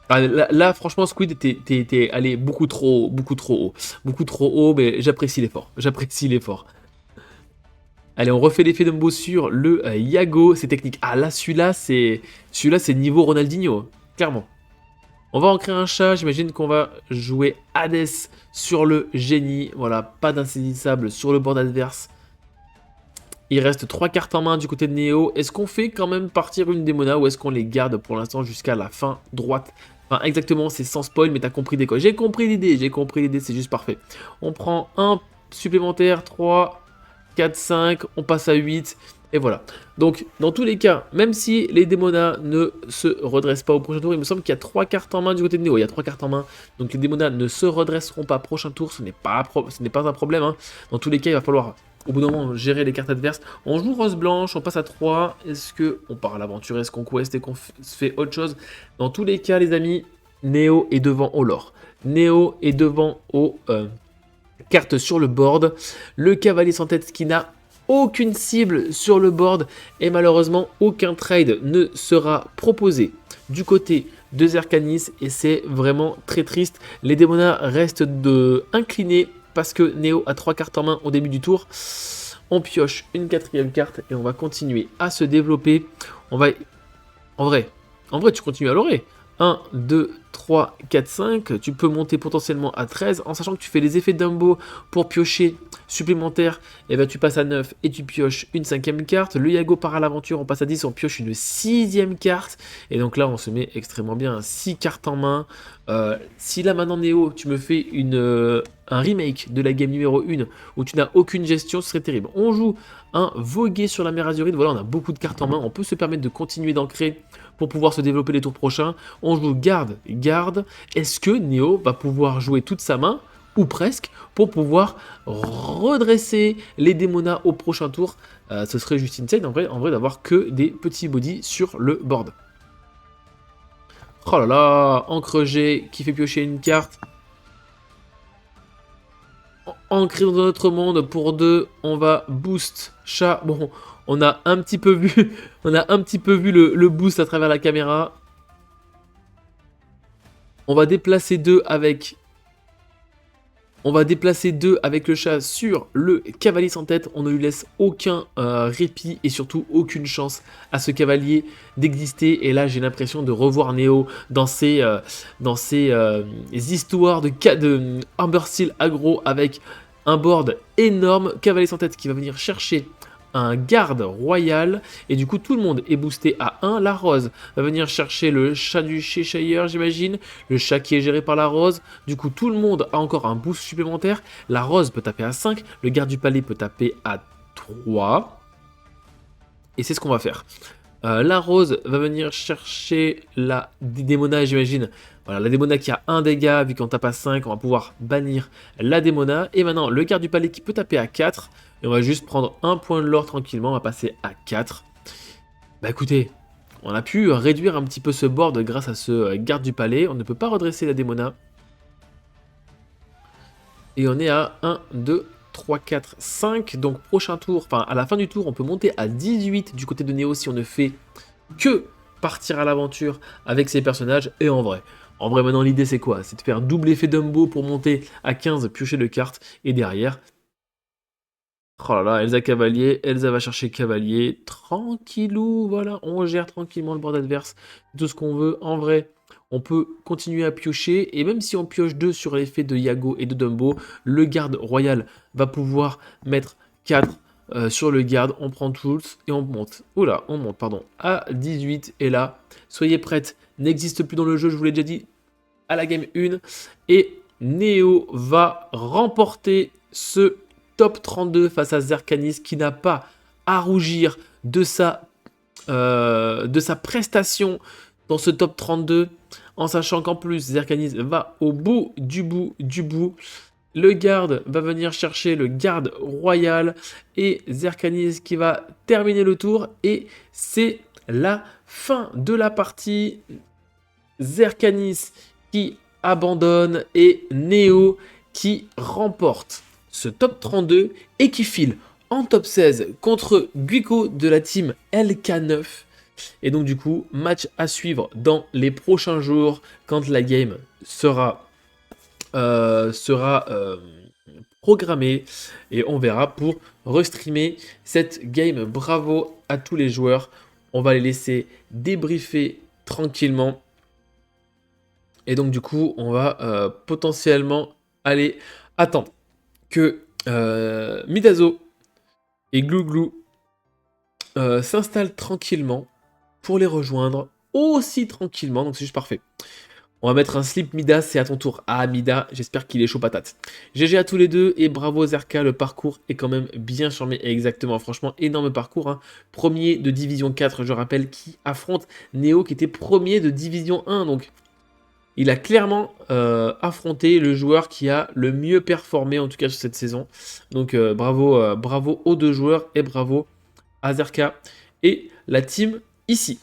Ah, là, franchement, Squid, t'es allé beaucoup trop haut. Beaucoup trop haut, mais j'apprécie l'effort. J'apprécie l'effort. Allez, on refait l'effet Dumbo sur le Yago. C'est technique. Ah, là, celui-là, c'est niveau Ronaldinho, clairement. On va ancrer un chat. J'imagine qu'on va jouer Hades sur le génie. Voilà, pas d'insaisissable sur le board adverse. Il reste 3 cartes en main du côté de Neo. Est-ce qu'on fait quand même partir une Démona ou est-ce qu'on les garde pour l'instant jusqu'à la fin droite Enfin, exactement, c'est sans spoil, mais t'as compris l'idée quoi. J'ai compris l'idée, c'est juste parfait. On prend un supplémentaire, 3, 4, 5, on passe à 8, et voilà. Donc, dans tous les cas, même si les démonas ne se redressent pas au prochain tour, il me semble qu'il y a 3 cartes en main du côté de Néo, il y a 3 cartes en main, donc les démonas ne se redresseront pas prochain tour, ce n'est pas un problème, hein. Dans tous les cas, il va falloir, au bout d'un moment, gérer les cartes adverses. On joue rose blanche, on passe à 3, est-ce qu'on part à l'aventure, est-ce qu'on quest et qu'on fait autre chose? Dans tous les cas, les amis, Néo est devant au lore. Néo est devant aux cartes sur le board. Le cavalier sans tête qui n'a aucune cible sur le board et malheureusement aucun trade ne sera proposé du côté de Zerkanis et c'est vraiment très triste. Les démonas restent inclinés parce que Néo a 3 cartes en main au début du tour. On pioche une 4e carte et on va continuer à se développer. On va... En vrai, tu continues à l'orer. 1, 2, 3, 4, 5. Tu peux monter potentiellement à 13 en sachant que tu fais les effets Dumbo pour piocher supplémentaire. Et ben tu passes à 9 et tu pioches une 5e carte. Le Yago part à l'aventure, on passe à 10, on pioche une 6e carte. Et donc là, on se met extrêmement bien. 6 cartes en main. Si là maintenant Néo, tu me fais un remake de la game numéro 1 où tu n'as aucune gestion, ce serait terrible. On joue un voguer sur la mer Azurite. Voilà, on a beaucoup de cartes en main. On peut se permettre de continuer d'ancrer pour pouvoir se développer les tours prochains. On joue garde. Est-ce que Néo va pouvoir jouer toute sa main, ou presque, pour pouvoir redresser les démonas au prochain tour? Ce serait juste insane en vrai d'avoir que des petits bodies sur le board. Oh là là, encre G qui fait piocher une carte. Ancré dans notre monde pour 2, on va boost chat. Bon, on a un petit peu vu, le boost à travers la caméra. On va déplacer 2 avec... le chat sur le cavalier sans tête. On ne lui laisse aucun répit et surtout aucune chance à ce cavalier d'exister. Et là, j'ai l'impression de revoir Néo dans ces histoires de Humbersteel aggro avec un board énorme. Cavalier sans tête qui va venir chercher un garde royal et du coup tout le monde est boosté à 1. La rose va venir chercher le chat du Cheshire, j'imagine, le chat qui est géré par la rose. Du coup tout le monde a encore un boost supplémentaire. La rose peut taper à 5, le garde du palais peut taper à 3 et c'est ce qu'on va faire. La rose va venir chercher la démona, j'imagine. Voilà, la démona qui a 1 dégât, vu qu'on tape à 5, on va pouvoir bannir la démona. Et maintenant, le garde du palais qui peut taper à 4. Et on va juste prendre un point de l'or tranquillement, on va passer à 4. Bah écoutez, on a pu réduire un petit peu ce board grâce à ce garde du palais. On ne peut pas redresser la démona. Et on est à 1, 2, 3, 4, 5. Donc prochain tour, enfin à la fin du tour, on peut monter à 18 du côté de Néo si on ne fait que partir à l'aventure avec ces personnages. Et en vrai maintenant l'idée c'est quoi? C'est de faire double effet Dumbo pour monter à 15, piocher de cartes. Et derrière... Oh là là, Elsa cavalier, Elsa va chercher cavalier, tranquillou, voilà, on gère tranquillement le board adverse, tout ce qu'on veut. En vrai, on peut continuer à piocher, et même si on pioche 2 sur l'effet de Yago et de Dumbo, le garde royal va pouvoir mettre 4 sur le garde, on prend tous et on monte, à 18, et là, soyez prêtes, n'existe plus dans le jeu, je vous l'ai déjà dit, à la game 1, et Néo va remporter ce top 32 face à Zerkanis qui n'a pas à rougir de sa prestation dans ce top 32, en sachant qu'en plus Zerkanis va au bout du bout. Le garde va venir chercher le garde royal et Zerkanis qui va terminer le tour et c'est la fin de la partie. Zerkanis qui abandonne et Néo qui remporte ce top 32 et qui file en top 16 contre Guico de la team LK9. Et donc du coup, match à suivre dans les prochains jours quand la game sera programmée et on verra pour restreamer cette game. Bravo à tous les joueurs. On va les laisser débriefer tranquillement. Et donc du coup, on va potentiellement aller attendre que Midazo et Glouglou s'installent tranquillement pour les rejoindre aussi tranquillement. Donc c'est juste parfait. On va mettre un slip Mida, c'est à ton tour. Ah, Mida, j'espère qu'il est chaud patate. GG à tous les deux et bravo Zerka, le parcours est quand même bien charmé. Exactement, franchement, énorme parcours. Hein. Premier de Division 4, je rappelle, qui affronte Néo qui était premier de Division 1. Donc, il a clairement affronté le joueur qui a le mieux performé, en tout cas sur cette saison. Donc, bravo aux deux joueurs et bravo à Zerka et la team ici.